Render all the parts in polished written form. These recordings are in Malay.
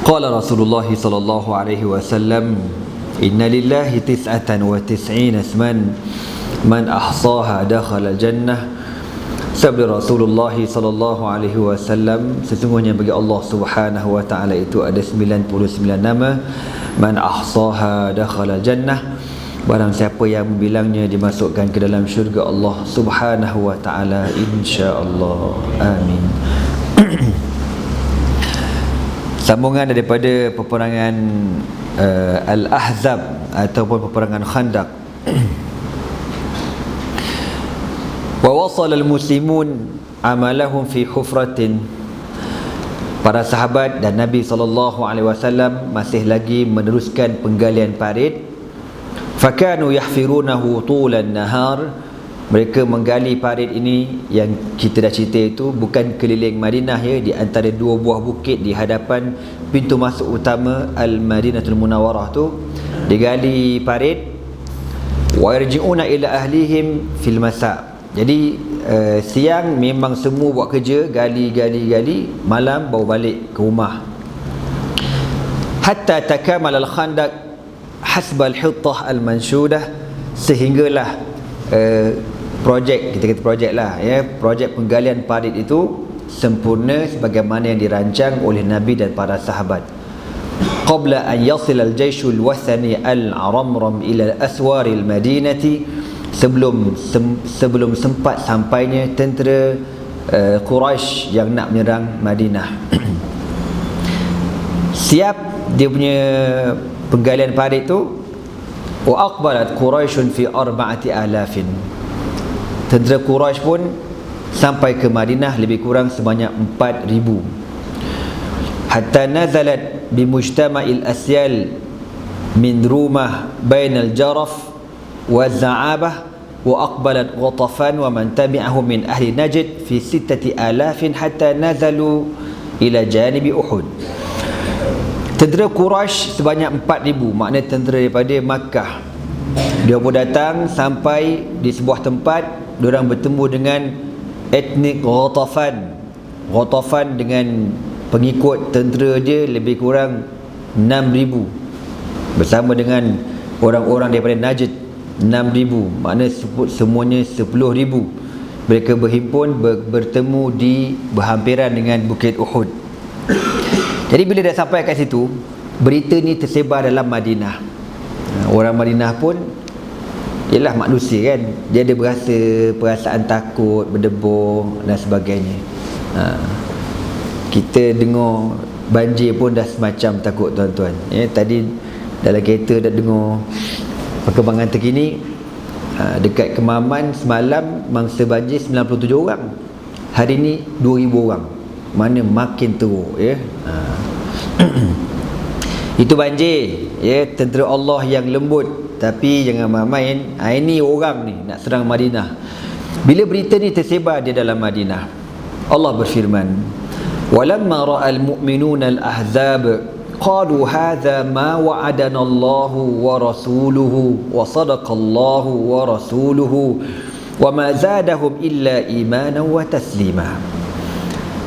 Qala Rasulullah sallallahu alaihi wasallam, inna lillahi tis'atan wa tis'ina isman man ahsaha dakhala jannah. Sabda Rasulullah sallallahu alaihi wasallam, sesungguhnya bagi Allah Subhanahu wa taala itu ada 99 nama. Man ahsaha dakhala jannah. Barang siapa yang membilangnya dimasukkan ke dalam syurga Allah Subhanahu wa taala, insya-Allah. Amin. Sambungan daripada peperangan Al-Ahzab ataupun peperangan Khandaq. Wa wasala al-muslimun amalahum fi hufratin. Para sahabat dan Nabi SAW masih lagi meneruskan penggalian parit. Fakanu yahfirunahu tulan nahar. Mereka menggali parit ini yang kita dah cerita itu bukan keliling Madinah ya, di antara dua buah bukit di hadapan pintu masuk utama Al-Madinatul Munawwarah tu digali parit. Wa yarji'una ila ahlihim fil masa'. Jadi siang memang semua buat kerja, gali, malam bawa balik ke rumah. Hatta takamal al-khandaq hasba al-hittah al-manshudah, sehinggalah projek, kita kata projek lah ya, projek penggalian parit itu sempurna sebagaimana yang dirancang oleh Nabi dan para sahabat. Qabla an yasil al-jaysh al-wathani al-aramram ila al-aswar al-madinati, sebelum sempat sampainya tentera Quraisy yang nak menyerang Madinah. Siap dia punya penggalian parit tu. Wa aqbalat Quraisyun fi 4,000. Tentera Quraisy pun sampai ke Madinah lebih kurang sebanyak 4,000. Hatta nazalat bi mujtama'il asyal min rumah bainal jaraf wa za'abah wa aqbalat Ghatafan wa man tabi'ahum min ahli Najd fi 6,000 hatta nazalu ila janibi Uhud. Tentera Quraisy sebanyak 4,000, maknanya tentera daripada Makkah. Dia pun datang sampai di sebuah tempat, diorang bertemu dengan etnik Ghatafan. Ghatafan dengan pengikut tentera dia lebih kurang 6,000 bersama dengan orang-orang daripada Najd 6,000, maknanya semuanya 10,000. Mereka berhimpun bertemu di berhampiran dengan Bukit Uhud. Jadi bila dah sampai kat situ, berita ni tersebar dalam Madinah. Orang Madinah pun ialah manusia kan, dia ada perasaan takut, berdebur dan sebagainya. Kita dengar banjir pun dah semacam takut tuan-tuan ya. Tadi dalam kereta dah dengar perkembangan terkini. Dekat Kemaman semalam mangsa banjir 97 orang, hari ni 2,000 orang. Mana makin teruk ya. Itu banjir ya, tentera Allah yang lembut, tapi jangan main-main. Ini orang ni nak serang Madinah. Bila berita ni tersebar di dalam Madinah, Allah berfirman, walamma ra'al mu'minuna al-ahzab qalu hadha ma wa'adana Allahu wa rasuluhu wa sadaqallahu wa rasuluhu wa ma zadahum illa imanan wa taslima.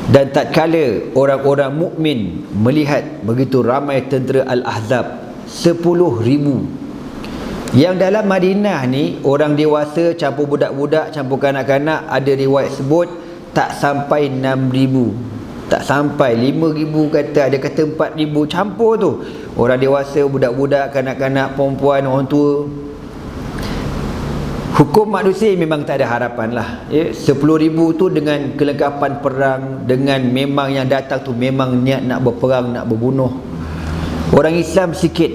Dan tatkala orang-orang mukmin melihat begitu ramai tentera Al-Ahzab 10,000, yang dalam Madinah ni orang dewasa campur budak-budak campur kanak-kanak, ada riwayat sebut tak sampai 6,000, tak sampai 5,000, kata ada kata 4,000 campur tu. Orang dewasa, budak-budak, kanak-kanak, perempuan, orang tua. Hukum manusia memang tak ada harapan lah ya. 10,000 tu dengan kelengkapan perang, dengan memang yang datang tu memang niat nak berperang, nak berbunuh. Orang Islam sikit.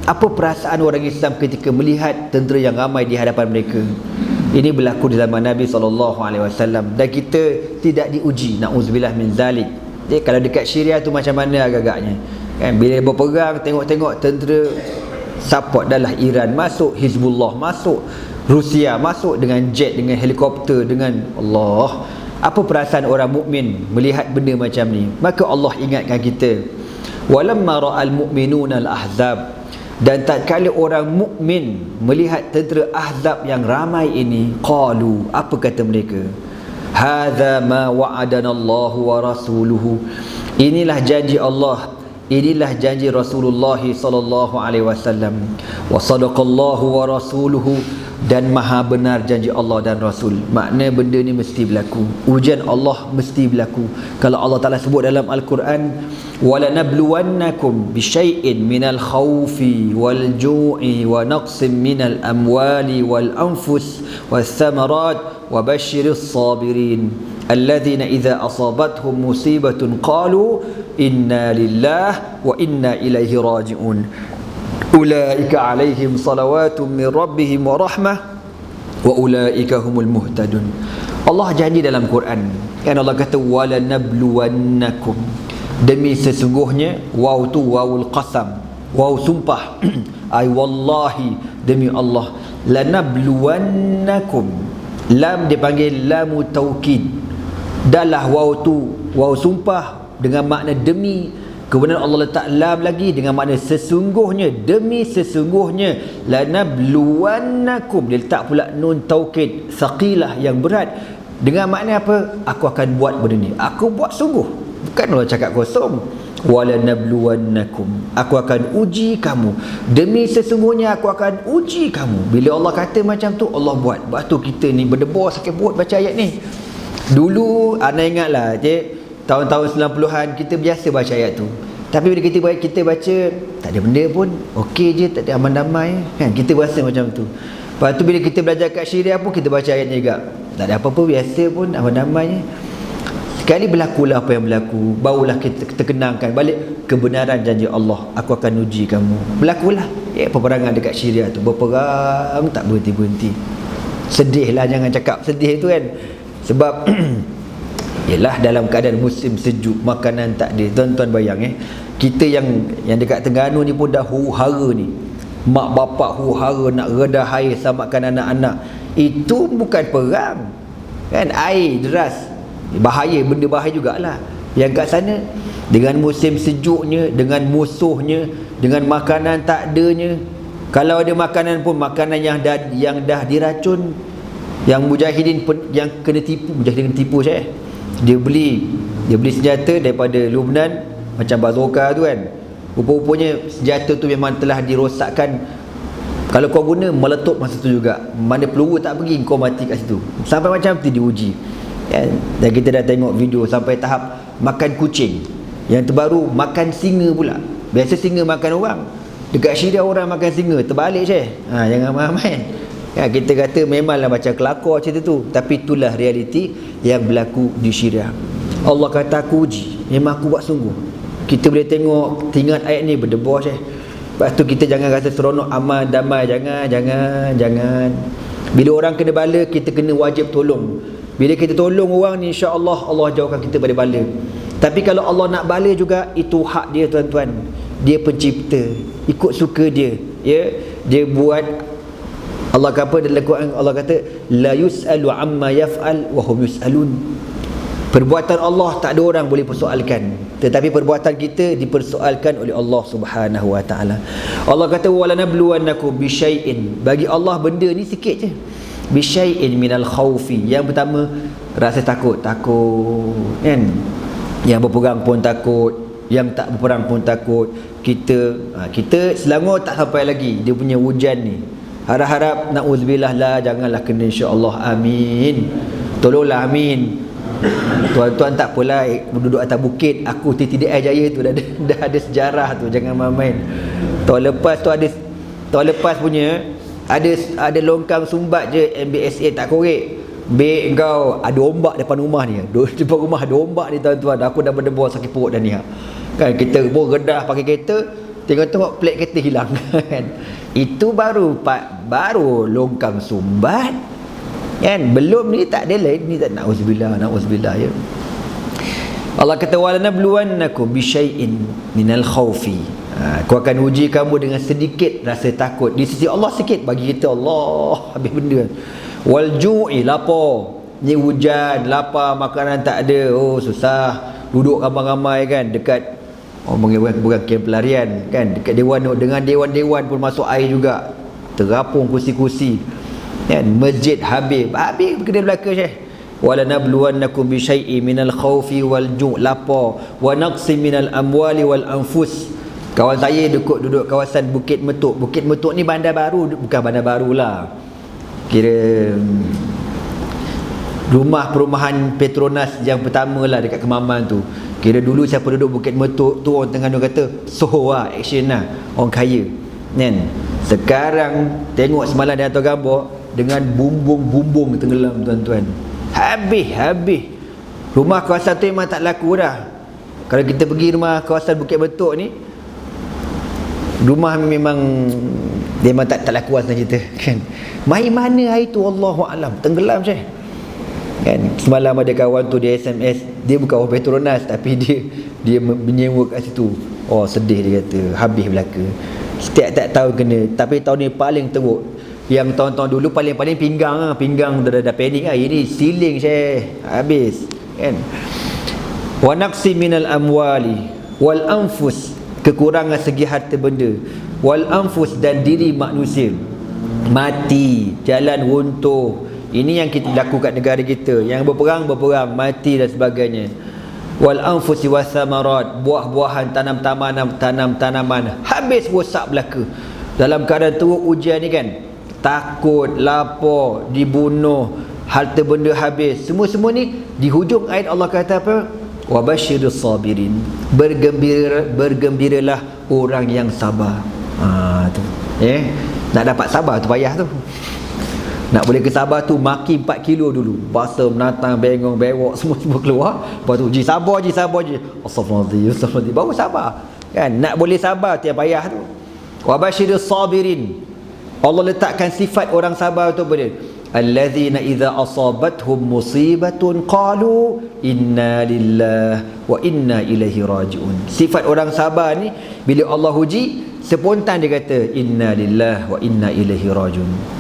Apa perasaan orang Islam ketika melihat tentera yang ramai di hadapan mereka? Ini berlaku di zaman Nabi SAW, dan kita tidak diuji, na'udzubillah min zalik. Jadi kalau dekat Syria tu macam mana agak-agaknya kan? Bila berperang, tengok-tengok tentera support adalah Iran masuk, Hizbullah masuk, Rusia masuk dengan jet, dengan helikopter, dengan Allah. Apa perasaan orang mukmin melihat benda macam ni? Maka Allah ingatkan kita, walamma ra'al mu'minuna al-ahzab, dan tatkala orang mukmin melihat tentera Ahzab yang ramai ini, qalu, apa kata mereka? Hadza ma wa'adana Allahu wa rasuluhu, inilah janji Allah inilah janji Rasulullah sallallahu alaihi wasallam. Wa sadaqallahu wa rasuluhu, dan maha benar janji Allah dan Rasul. Makna benda ni mesti berlaku. Ujian Allah mesti berlaku. Kalau Allah Taala sebut dalam Al-Quran, wala nabluwannakum bisyai'in minal khawfi wal ju'i wa naqsim minal amwali wal anfus was thamarat wa basyiris sabirin الذين إذا أصابتهم مصيبة قالوا إنا لله وإنا إليه راجعون أولئك عليهم صلوات من ربهم ورحمة وأولئك هم المهتدون. Allah janji dalam Quran, kan Allah kata wala nabluwannakum, demi sesungguhnya, waw tu wawul qasam, waw sumpah ay wallahi, demi Allah, lanabluwannakum, lam dipanggil lamu taukid. Dalah waw tu waw sumpah dengan makna demi, kemudian Allah letak lam lagi dengan makna sesungguhnya, demi sesungguhnya, lanabluwannakum, dia letak pula nun taukid saqilah yang berat, dengan makna apa? Aku akan buat benda ni, aku buat sungguh, bukan Allah cakap kosong. Wala nabluwannakum, aku akan uji kamu, demi sesungguhnya aku akan uji kamu. Bila Allah kata macam tu, Allah buat. Sebab tu kita ni berdebar sakit perut baca ayat ni. Dulu anda ingatlah, tahun-tahun 90-an kita biasa baca ayat tu. Tapi bila kita baca, tak ada benda pun, okey je, tak ada aman-damai, kan? Kita rasa macam tu. Lepas tu bila kita belajar kat Syria pun, kita baca ayatnya juga, tak ada apa-apa, biasa pun, aman-damai. Sekali berlakulah apa yang berlaku, barulah kita terkenangkan balik kebenaran janji Allah, aku akan uji kamu. Berlakulah peperangan dekat Syria tu, berperang tak berhenti-berhenti. Sedihlah, jangan cakap sedih tu kan. Sebab ialah dalam keadaan musim sejuk, makanan tak ada. Tuan-tuan bayang kita yang dekat Terengganu ni pun dah huru-hara ni. Mak bapak huru-hara nak redah air selamatkan anak-anak. Itu bukan perang, kan? Air deras, bahaya, benda bahaya jugalah. Yang kat sana dengan musim sejuknya, dengan musuhnya, dengan makanan tak adanya. Kalau ada makanan pun makanan yang dah diracun. Yang mujahidin yang kena tipu, mujahidin kena tipu saya. Dia beli senjata daripada Lubnan, macam bazooka tu kan. Rupa-rupanya senjata tu memang telah dirosakkan. Kalau kau guna, meletup masa tu juga. Mana peluru tak pergi, kau mati kat situ. Sampai macam tu diuji, kan? Dan kita dah tengok video sampai tahap makan kucing. Yang terbaru makan singa pula. Biasa singa makan orang, dekat Syria orang makan singa. Terbalik je. Jangan main-main. Ya, kita kata memanglah macam kelakar cerita tu, tapi itulah realiti yang berlaku di Syria. Allah kata aku uji, memang aku buat sungguh. Kita boleh tengok, ingat ayat ni berdebar je. Lepas tu kita jangan rasa seronok aman damai. Jangan. Bila orang kena bala, kita kena wajib tolong. Bila kita tolong orang ni, insya-Allah Allah jauhkan kita dari bala. Tapi kalau Allah nak bala juga, itu hak dia tuan-tuan. Dia pencipta, ikut suka dia. Ya, dia buat. Allah kata dalam Quran, Allah kata la yus'alu amma yaf'al wa hum yus'alun. Perbuatan Allah tak ada orang boleh persoalkan, tetapi perbuatan kita dipersoalkan oleh Allah Subhanahu wa taala. Allah kata wala nabluwannakum bisyai'in, bagi Allah benda ni sikit je. Bisyai'in minal khaufi, yang pertama rasa takut, kan? Yang berperang pun takut, yang tak berperang pun takut. Kita Selangor tak sampai lagi dia punya hujan ni. Harap-harap na'udzubillah lah, janganlah kena, insya-Allah, amin. Tolonglah, amin. Tuan-tuan tak apalah duduk atas bukit, aku TTDI Jaya tu dah ada sejarah tu, jangan main-main. Tahun lepas punya ada longkang sumbat je MBSA tak korek. Baik kau, ada ombak depan rumah ni. Depan rumah ada ombak ni tuan-tuan. Aku dah berdebar sakit perut dah ni. Kan kita pun redah pakai kereta, tengok plat kereta hilang kan. Itu baru longkang sumbat, kan? Belum ni tak ada lain, ni tak, na'udzubillah ya. Allah kata wala nabluwannakum bisyai'in minal khaufi. Aku akan uji kamu dengan sedikit rasa takut. Di sisi Allah sikit, bagi kita Allah habis benda. Wal ju'i, lapar. Ni hujan, lapar, makanan tak ada. Oh susah. Duduk ramai-ramai kan dekat bukan kem pelarian kan, dekat dengan dewan-dewan pun masuk air juga, terapung kursi-kursi kan. Masjid habis kedai belaka je. walanabluwannakum bisyai'in minal khawfi wal ju' lapar wa naqsim minal amwali wal anfus. Kawan saya duduk kawasan Bukit Metuk. Bukit Metuk ni bandar baru, bukan bandar barulah, kira rumah perumahan Petronas yang pertama lah dekat Kemaman tu. Kira dulu siapa duduk Bukit Metuk tu, orang Terengganu kata Soho lah, action lah, orang kaya kan. Sekarang tengok semalam dia hantar gambar dengan bumbung-bumbung tenggelam tuan-tuan. Habis rumah kawasan tu memang tak laku dah. Kalau kita pergi rumah kawasan Bukit Metuk ni, rumah memang dia memang tak laku lah cerita kan. Mai mana hari tu Allahu alam, tenggelam je kan. Semalam ada kawan tu dia SMS, dia bukan orang Petronas tapi dia menyewa kat situ. Oh sedih dia kata, habis belaka. Setiap tahun kena, tapi tahun ni paling teruk. Yang tahun-tahun dulu paling pinggang lah, pinggang dah panik lah. Ini siling Syekh, habis kan. Wa naqsi minal amwali wal anfus, kekurangan segi harta benda, wal anfus, dan diri manusia mati, jalan runtuh. Ini yang kita lakukan kat negara kita, yang berperang, mati dan sebagainya. Wal anfusi wasamarat, buah-buahan, tanaman, habis rosak belaka. Dalam keadaan teruk ujian ni kan, takut, lapar, dibunuh, harta benda habis, semua ni di hujung ayat Allah kata apa? Wa basyirus sabirin, bergembiralah orang yang sabar. Tu nak dapat sabar tu payah tu. Nak boleh ke sabar tu maki 4 kilo dulu, basah, menatang, bengong, bewok, semua keluar. Lepas tu sabar je, astagfirullahaladzim, baru sabar kan. Nak boleh sabar tu yang payah tu. Wa basyirus sabirin, Allah letakkan sifat orang sabar tu pada allazina idza asabathum musibatun qalu inna lillahi wa inna ilaihi raji'un. Sifat orang sabar ni, bila Allah uji, spontan dia kata inna lillahi wa inna ilaihi raji'un.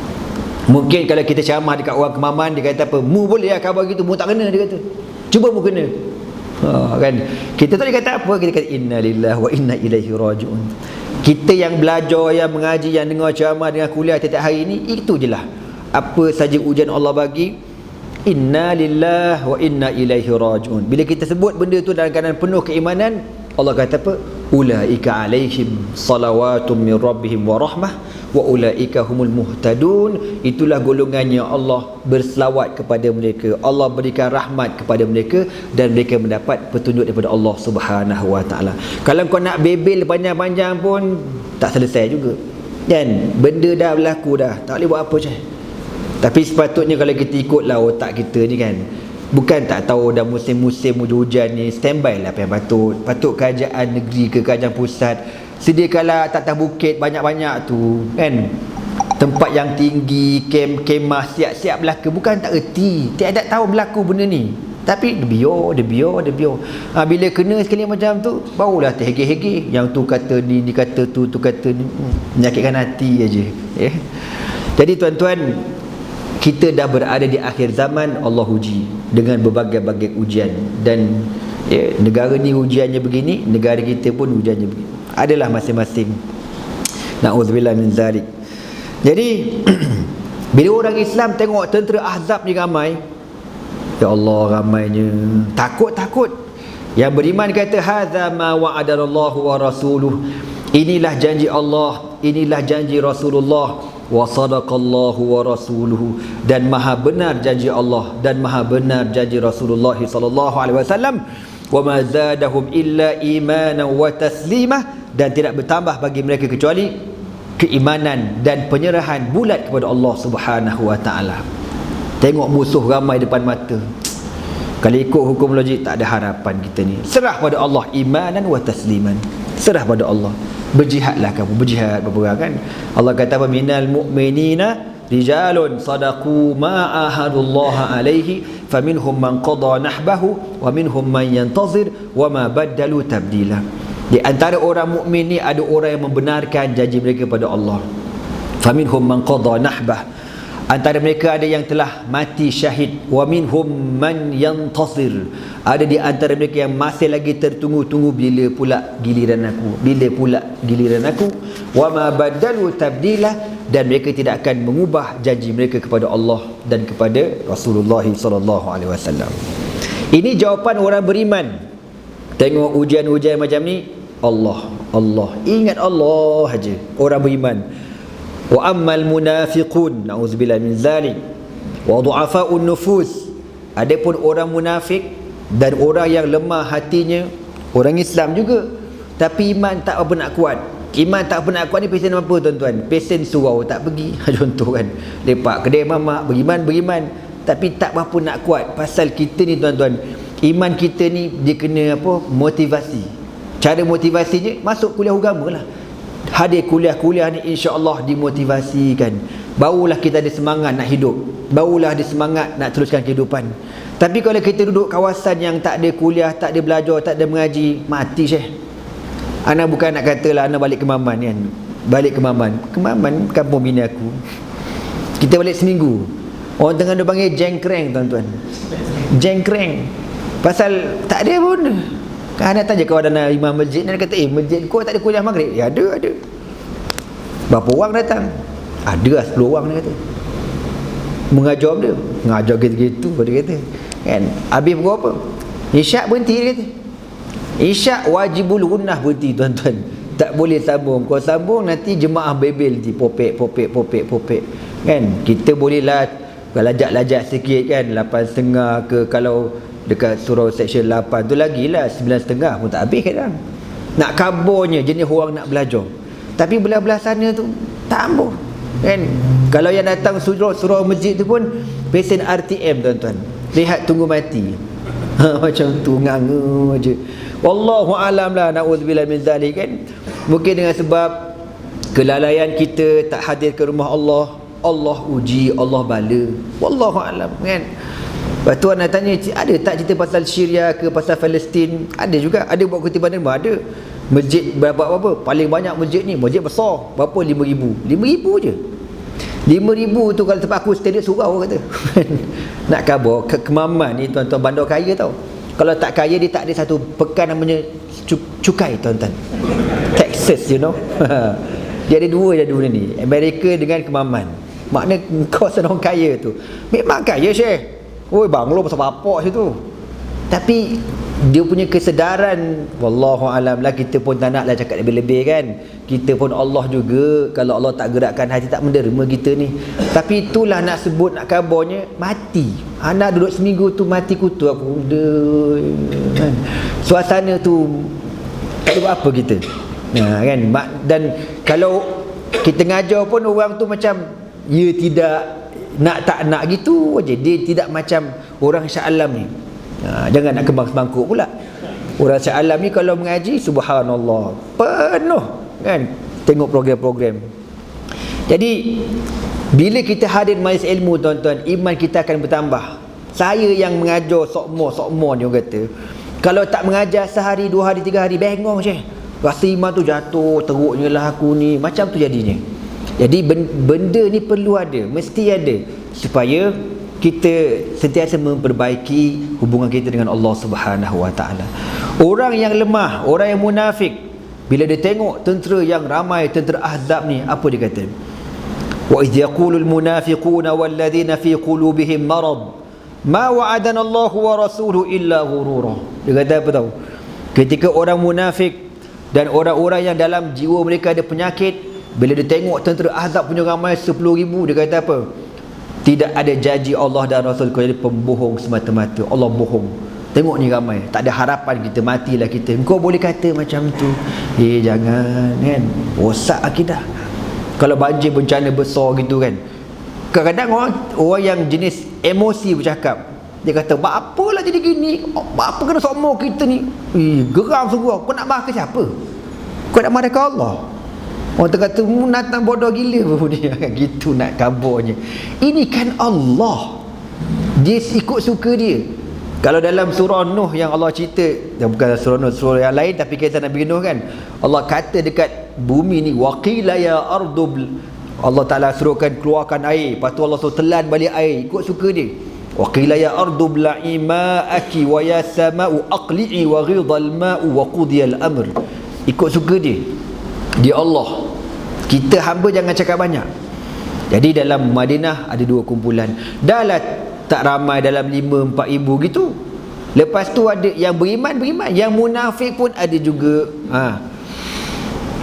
Mungkin kalau kita ceramah dekat orang Kemaman, dia kata apa, mu boleh lah khabar gitu, mu tak kena, dia kata cuba mu kena. Kan kita tak kata apa, kita kata inna lillahi wa inna ilaihi raji'un. Kita yang belajar, yang mengaji, yang dengar ceramah, dengan kuliah tiap hari ni, itu je lah. Apa saja ujian Allah bagi, inna lillahi wa inna ilaihi raji'un. Bila kita sebut benda tu dalam keadaan penuh keimanan, Allah kata apa? Ulaika alaihim salawatum min rabbihim wa rahmah wa ulaika humul muhtadun. Itulah golongannya Allah berselawat kepada mereka, Allah berikan rahmat kepada mereka, dan mereka mendapat petunjuk daripada Allah Subhanahu wa taala. Kalau kau nak bebel panjang-panjang pun tak selesai juga kan. Benda dah berlaku dah, tak boleh buat apa je. Tapi sepatutnya kalau kita ikutlah otak kita ni kan, bukan tak tahu dah musim-musim hujan ni, standby lah apa yang patut kerajaan negeri ke kerajaan pusat sediakanlah atas bukit banyak-banyak tu kan, tempat yang tinggi, kemah siap-siap belaka. Bukan tak erti, tiada tahu berlaku benda ni, tapi dia biar. Bila kena sekali macam tu, barulah terhege-hege, yang tu kata ni kata tu kata ni, menyakitkan hati aja. Jadi tuan-tuan, kita dah berada di akhir zaman, Allah uji dengan berbagai-bagai ujian. Dan negara ni ujiannya begini, negara kita pun ujiannya begini, adalah masing-masing. Na'udzubillah min zalik. Jadi bila orang Islam tengok tentera Ahzab ni ramai, ya Allah ramainya, takut. Yang beriman kata hadza ma wa'adanallahu wa rasuluh, inilah janji Allah, inilah janji Rasulullah, wa sadaqallahu wa rasuluhu, dan maha benar janji Allah dan maha benar janji Rasulullah sallallahu alaihi wasallam. Wa ma zadahum illa imanan wa taslimah, dan tidak bertambah bagi mereka kecuali keimanan dan penyerahan bulat kepada Allah Subhanahu wa taala. Tengok musuh ramai depan mata, kalau ikut hukum logik tak ada harapan kita ni. Serah pada Allah, imanan wa tasliman, serah pada Allah. Berjihadlah kamu, berjihad, berperang kan. Allah kata apa? Minal mu'minina rijalun sadaqu ma ahadullaha alaihi faminhum man qada nahbahu wa minhum man yantazir wa ma baddalu tabdila. Di antara orang mukmin ni ada orang yang membenarkan janji mereka pada Allah. Faminhum man qada nahbah, Antara mereka ada yang telah mati syahid, wa minhum man yantasir, ada di antara mereka yang masih lagi tertunggu-tunggu bila pula giliran aku, wa ma badalu tabdila, dan mereka tidak akan mengubah janji mereka kepada Allah dan kepada Rasulullah sallallahu alaihi wasallam. Ini jawapan orang beriman. Tengok ujian-ujian macam ni, Allah ingat Allah aja orang beriman. Wa ammal munafiqun, na'udzubillah min zalik, wa du'afa'un nufus, adapun orang munafik dan orang yang lemah hatinya, orang Islam juga tapi iman tak apa nak kuat. Iman tak apa nak kuat ni pesen apa tuan-tuan? Pesen surau tak pergi. Contoh kan, lepak kedai mamak, beriman tapi tak apa nak kuat. Pasal kita ni tuan-tuan, iman kita ni dia kena apa? Motivasi. Cara motivasinya masuk kuliah agama lah. Hadir kuliah-kuliah ni insya-Allah dimotivasikan. Barulah kita ada semangat nak hidup. Barulah ada semangat nak teruskan kehidupan. Tapi kalau kita duduk kawasan yang tak ada kuliah, tak ada belajar, tak ada mengaji, mati Syekh. Ana bukan nak katalah ana balik ke Maman kan. Balik ke Maman kampung bini aku. Kita balik seminggu. Orang tengah dia panggil jengkreng tuan-tuan. Jengkreng. Pasal tak ada pun. Kan ada tanya kawan dana imam masjid, dia kata masjid kau tak ada kuliah maghrib. Ya ada. Berapa orang datang? Ada lah 10 orang dia kata. Mengajar dia. Mengajar gitu-gitu dia kata. Kan? Habis berapa? Isyak berhenti dia kata. Isyak wajibul gunnah berhenti tuan-tuan. Tak boleh sambung. Kau sambung nanti jemaah bebel nanti popek. Kan? Kita bolehlah lajak sikit kan, 8.30 ke, kalau dekat surau section 8 tu lagilah 9.30 pun tak habis kadang. Nak kabarnya jenis orang nak belajar. Tapi belah-belah sana tu tak ambuh. Kan? Kalau yang datang surau masjid tu pun pesen RTM tuan-tuan. Lihat tunggu mati. Macam tu nganga aja. Wallahu alam lah, naudzubillah min zalik kan. Mungkin dengan sebab kelalaian kita tak hadir ke rumah Allah, Allah uji, Allah bala. Wallahu alam kan. Lepas tu nak tanya, ada tak cerita pasal Syria ke pasal Palestin? Ada juga, ada buat kutipan derma, ada. Masjid berapa? Paling banyak masjid ni, masjid besar. Berapa? 5,000 je. 5,000 tu kalau tempat aku stadium surau kata. Nak khabar, Kemaman ni tuan-tuan bandar kaya tau. Kalau tak kaya dia tak ada satu pekan namanya cukai tuan-tuan. Texas you know. Dia ada dua je dunia ni, Amerika dengan Kemaman. Makna kau senang kaya tu. Memang kaya Syekh. Oi banglo pasal bapak situ. Tapi dia punya kesedaran, wallahu alam lah, kita pun tak naklah cakap lebih-lebih kan. Kita pun Allah juga, kalau Allah tak gerakkan hati tak menderma kita ni. Tapi itulah nak sebut, nak kabarnya mati. Anak duduk seminggu tu mati kutu aku. Kan? Suasana tu tak ada apa kita. Kan? Dan kalau kita ngajar pun orang tu macam ya tidak nak tak nak gitu aja. Dia tidak macam orang Shah Alam ni. Jangan nak kembang semangkuk pula. Orang Shah Alam ni kalau mengaji subhanallah penuh kan. Tengok program-program. Jadi bila kita hadir majlis ilmu tuan-tuan, iman kita akan bertambah. Saya yang mengajar sokmo ni orang kata, kalau tak mengajar sehari, 2 hari, 3 hari bengong Syekh. Rasa iman tu jatuh, teruknya lah aku ni. Macam tu jadinya. Jadi benda ni perlu ada, mesti ada, supaya kita sentiasa memperbaiki hubungan kita dengan Allah Subhanahu Wa Taala. Orang yang lemah, orang yang munafik, bila dia tengok tentera yang ramai, tentera Ahzab ni, apa dia kata? Wa idh yaqulul munafiquna walladzina fi qulubihim marad ma wa'adana Allah wa rasuluhu illa ghurura. Dia kata apa tahu? Ketika orang munafik dan orang-orang yang dalam jiwa mereka ada penyakit, bila dia tengok tentera Ahzab punya ramai 10,000, dia kata apa? Tidak ada janji Allah dan Rasul, kau jadi pembohong semata-mata. Allah bohong. Tengok ni ramai, tak ada harapan kita, matilah kita. Kau boleh kata macam tu. Jangan kan. Rosak akidah. Kalau banjir bencana besar gitu kan. Kadang-kadang orang yang jenis emosi bercakap. Dia kata, "Apalah jadi gini? Apa kena semua kita ni?" Geram sungguh. Kau nak marah ke siapa? Kau nak marah ke Allah? Orang kata natang bodoh gila pun dia. Gitu nak kabarnya. Ini kan Allah. Dia ikut suka dia. Kalau dalam surah Nuh yang Allah cerita, bukan surah Nuh, surah yang lain, tapi kisah Nabi Nuh kan, Allah kata dekat bumi ni, waqila ya ardu Allah Ta'ala suruhkan keluarkan air, lepas tu Allah suruh telan balik air, ikut suka dia. Wa qila ya ardu bla'i ma'aki wa ya sama'u aqli'i wa ghidal ma'u wa qudiyal amr. Ikut suka dia. Dia Allah. Kita hamba jangan cakap banyak. Jadi dalam Madinah ada 2 kumpulan. Dah lah tak ramai dalam 5-4 ribu gitu. Lepas tu ada yang beriman, yang munafik pun ada juga.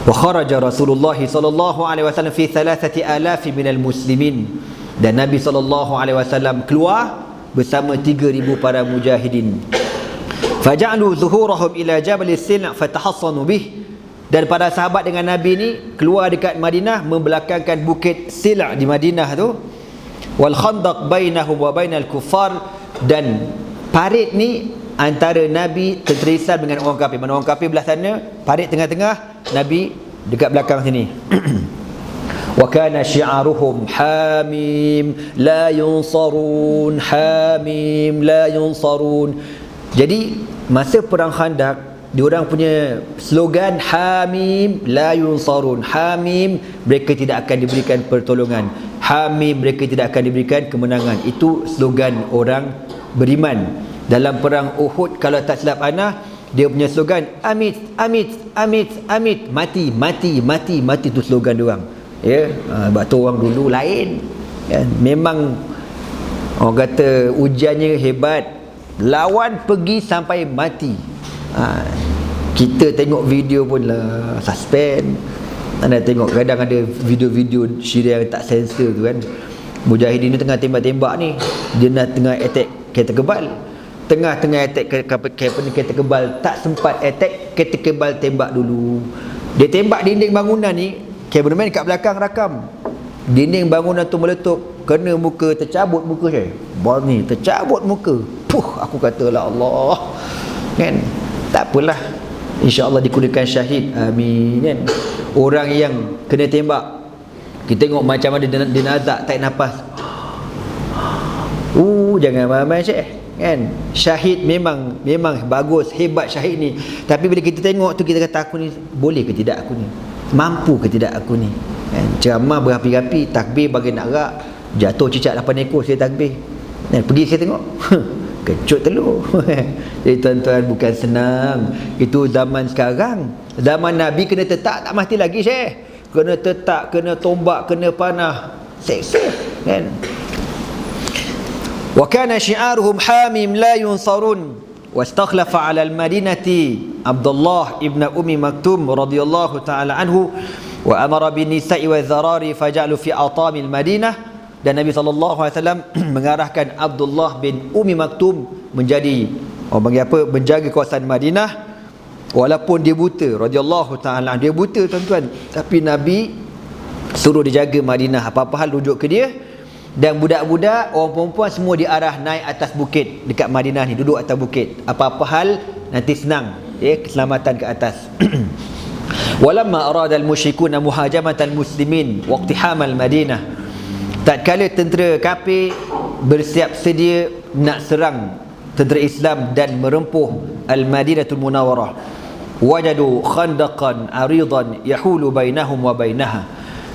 Wa kharaja Rasulullah sallallahu alaihi wasallam fi 3,000 minal muslimin. Dan Nabi sallallahu alaihi wasallam keluar bersama 3,000 para mujahidin. Faja'alu zuhurahum ila jabal as-Sil' fatahassanu bih. Dan para sahabat dengan Nabi ni keluar dekat Madinah, membelakangkan bukit Sil' di Madinah tu. Wal khandaq bainahum wa bainal kuffar. Dan parit ni antara Nabi tentera Islam dengan orang kafir. Mana orang kafir belah sana, parit tengah-tengah, Nabi dekat belakang sini. Wa kana syi'aruhum hamim la yunsarun, hamim la yunsarun. Jadi masa perang Khandaq, diorang punya slogan hamim la yunsarun. Hamim, mereka tidak akan diberikan pertolongan. Hamim, mereka tidak akan diberikan kemenangan. Itu slogan orang beriman. Dalam perang Uhud, kalau tak silap ana, dia punya slogan amit, amit, amit, amit, mati, mati, mati, mati. Itu slogan dia orang. Ya, sebab tu orang dulu lain. Ya, memang orang kata ujiannya hebat. Lawan pergi sampai mati. Kita tengok video pun lah suspend. Anda tengok kadang ada video-video Syria yang tak sensor tu kan. Mujahidin ni tengah tembak-tembak ni, dia nak tengah attack kereta kebal. Tengah-tengah attack kereta kebal, tak sempat attack, kereta kebal tembak dulu. Dia tembak dinding bangunan ni, cameraman kat belakang rakam. Dinding bangunan tu meletup, kena muka, tercabut muka saya. Bal ni tercabut muka. Aku kata lah Allah. Kan? Tak apalah. InsyaAllah dikurniakan syahid. Amin. Kan? Orang yang kena tembak, kita tengok macam mana dia nazak, tarik nafas. Jangan marah-marah Syekh. Kan? Syahid memang bagus, hebat syahid ni. Tapi bila kita tengok tu, kita kata aku ni boleh ke tidak aku ni? Mampu ke tidak aku ni? Kan? Ceramah berapi-api, takbir bagi nak rak, jatuh cicak 8 ekor saya takbir. Kan? Pergi saya tengok. Kecut telur. Jadi tuan-tuan, bukan senang. Itu zaman sekarang. Zaman Nabi kena tetak tak mati lagi Syekh. Kena tetak, kena tombak, kena panah. Seksa. Kan? Wa kana syi'aruhum hamim la yunsarun. Wastakhlafa 'ala al-Madinati Abdullah ibn Ummi Maktum radhiyallahu ta'ala anhu wa amara bin nisa'i wa dharari faja'alu fi atamil Madinah. Dan Nabi SAW mengarahkan Abdullah bin Ummi Maktum menjadi menjaga kawasan Madinah. Walaupun dia buta, radhiyallahu ta'ala, dia buta tuan-tuan, tapi Nabi suruh dia jaga Madinah. Apa-apa hal rujuk ke dia. Dan budak-budak, orang perempuan semua diarah naik atas bukit dekat Madinah ni, duduk atas bukit. Apa-apa hal nanti senang, keselamatan ke atas. Walamma arada al-musyrikuna muhajamatal muslimin wa iqtihamal Madinah. Tatkala tentera kafir bersiap sedia nak serang tentera Islam dan merempuh Al-Madinatul Munawwarah, wajadu khandaqan aridan yahulu bainahum wa bainaha.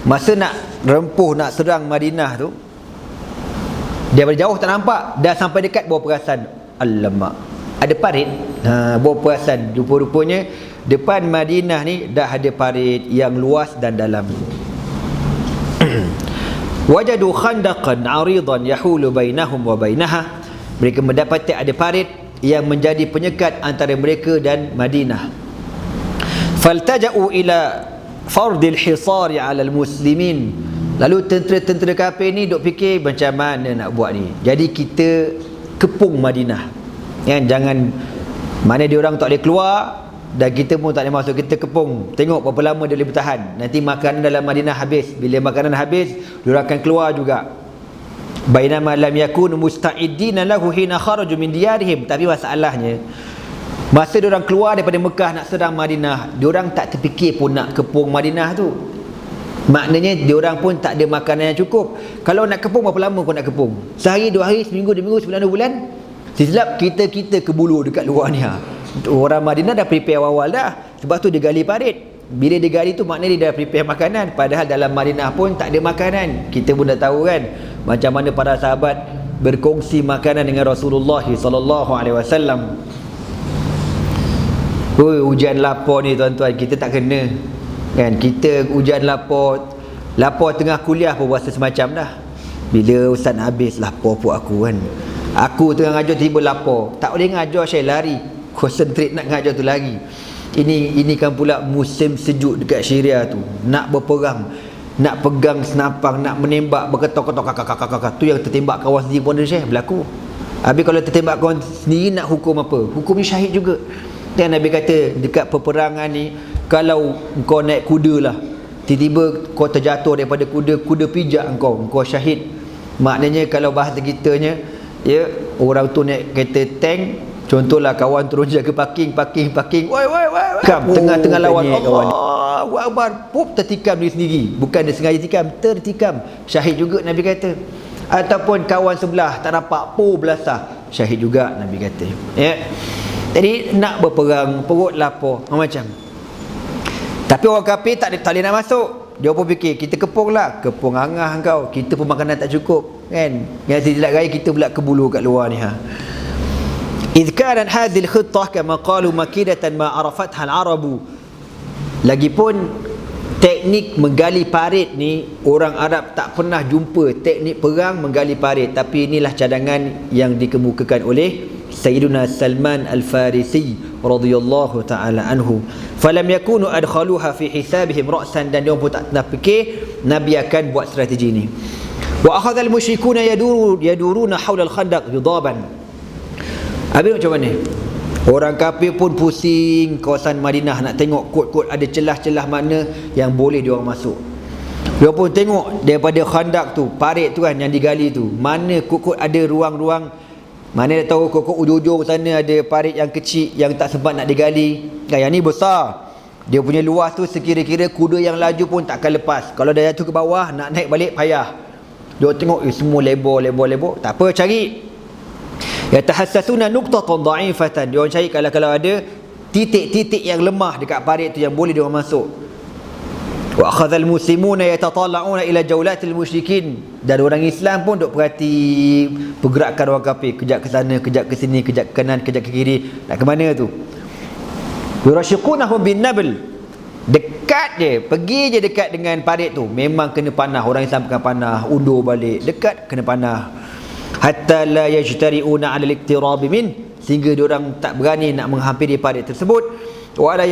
Masa nak rempuh, nak serang Madinah tu, dia berjauh tak nampak, dah sampai dekat bawa perasan, alamak, ada parit. Bawa perasan, rupa-rupanya depan Madinah ni dah ada parit yang luas dan dalam. Wajadu khandaqan aridan yahulu bainahum wa bainaha. Mereka mendapati ada parit yang menjadi penyekat antara mereka dan Madinah. Faltaja'u ila fardil hisari 'ala al-muslimin. Lalu tentera-tentera kafir ni duk fikir macam mana nak buat ni. Jadi kita kepung Madinah. Jangan mana dia orang tak boleh keluar dan kita pun tak boleh masuk, kita kepung. Tengok berapa lama dia boleh bertahan. Nanti makanan dalam Madinah habis. Bila makanan habis, dia orang akan keluar juga. Bainama lam yakunu musta'iddina lahu hina kharaju min diyarihim. Tapi masalahnya, masa dia orang keluar daripada Mekah nak serang Madinah, dia orang tak terfikir pun nak kepung Madinah tu. Maknanya dia orang pun tak ada makanan yang cukup. Kalau nak kepung, berapa lama kau nak kepung? Sehari, 2 hari, seminggu, 2 minggu, sebulan, 2 bulan? Silap kita kebulu dekat luar ni. Orang Madinah dah prepare awal-awal dah. Sebab tu dia gali parit. Bila dia gali tu maknanya dia dah prepare makanan. Padahal dalam Madinah pun tak ada makanan. Kita pun dah tahu kan macam mana para sahabat berkongsi makanan dengan Rasulullah sallallahu alaihi wasallam. Hujan lapar ni tuan-tuan, kita tak kena kan. Kita hujan lapar tengah kuliah pun rasa semacam dah. Bila ustaz nak habis lapar pun aku kan. Aku tengah ngajar tiba lapar. Tak boleh ngajar, saya lari. Concentrate nak ngajar tu lagi. Ini kan pula musim sejuk dekat Syria tu. Nak berperang, nak pegang senapang, nak menembak, berketok-ketok kakak. Tu yang tertembak kawan sendiri pun ada Syekh berlaku. Habis kalau tertembak kawan sendiri nak hukum apa? Hukum ni syahid juga. Dan Nabi kata dekat peperangan ni, kalau kau naik kuda lah, tiba-tiba kau terjatuh daripada kuda pijak kau syahid. Maknanya kalau bahasa kitanya, ya, orang tu naik kereta tank, contohlah kawan terus jaga parking, woi kam tengah-tengah lawan, Allahu akbar, pop tertikam diri sendiri, bukan dia sengaja tertikam, syahid juga Nabi kata. Ataupun kawan sebelah tak dapat belasah, syahid juga Nabi kata, ya. Jadi nak berperang, perut lapar macam. Tapi orang kafir tak boleh nak masuk. Dia pun fikir, kita kepung angah kau, kita pun makanan tak cukup kan. Yang tidak gaya kita pula kebulu kat luar ni إذ كانت هذه الخطة كما قالوا مكيدة ما عرفتها العرب. Lagipun teknik menggali parit ni orang Arab tak pernah jumpa teknik perang menggali parit, tapi inilah cadangan yang dikemukakan oleh Sayyiduna Salman Al-Farisi radhiyallahu ta'ala anhu. Falam yakunu adkhaluha fi hisabihim ra'san, dan dia pun tak pernah fikir Nabi akan buat strategi ni. Wa akhadha al-musyrikuna yaduruna hawla al-khandaq yudaban. Habis macam mana? Orang kafir pun pusing kawasan Madinah nak tengok kot-kot ada celah-celah mana yang boleh dia orang masuk. Dia pun tengok daripada khandak tu, parit tu kan yang digali tu, mana kot-kot ada ruang-ruang, mana dia tahu kot-kot ujung-ujung sana ada parit yang kecil yang tak sempat nak digali. Yang ni besar. Dia punya luas tu sekira-kira kuda yang laju pun takkan lepas. Kalau dah jatuh ke bawah nak naik balik payah. Dia tengok semua lebar. Tak apa, cari. Yatahassasuna nuqtatan dha'ifatan. Dia orang cari kalau ada titik-titik yang lemah dekat parit tu yang boleh dia orang masuk. Wa akhadha al-muslimuna yatatala'una ila jawlatil musyrikin. Dan orang Islam pun duk perhati pergerakan orang kafir, kejap ke sana, kejap ke sini, kejap ke kanan, kejap ke kiri, nak ke mana tu. Yurashiqunahum bin nabl. Dekat je, pergi je dekat dengan parit tu, memang kena panah. Orang Islam kena panah, undur balik, dekat kena panah. Hatta la yajtari'una 'ala al-iqtirab min, sehingga diorang tak berani nak menghampiri parit tersebut. Wala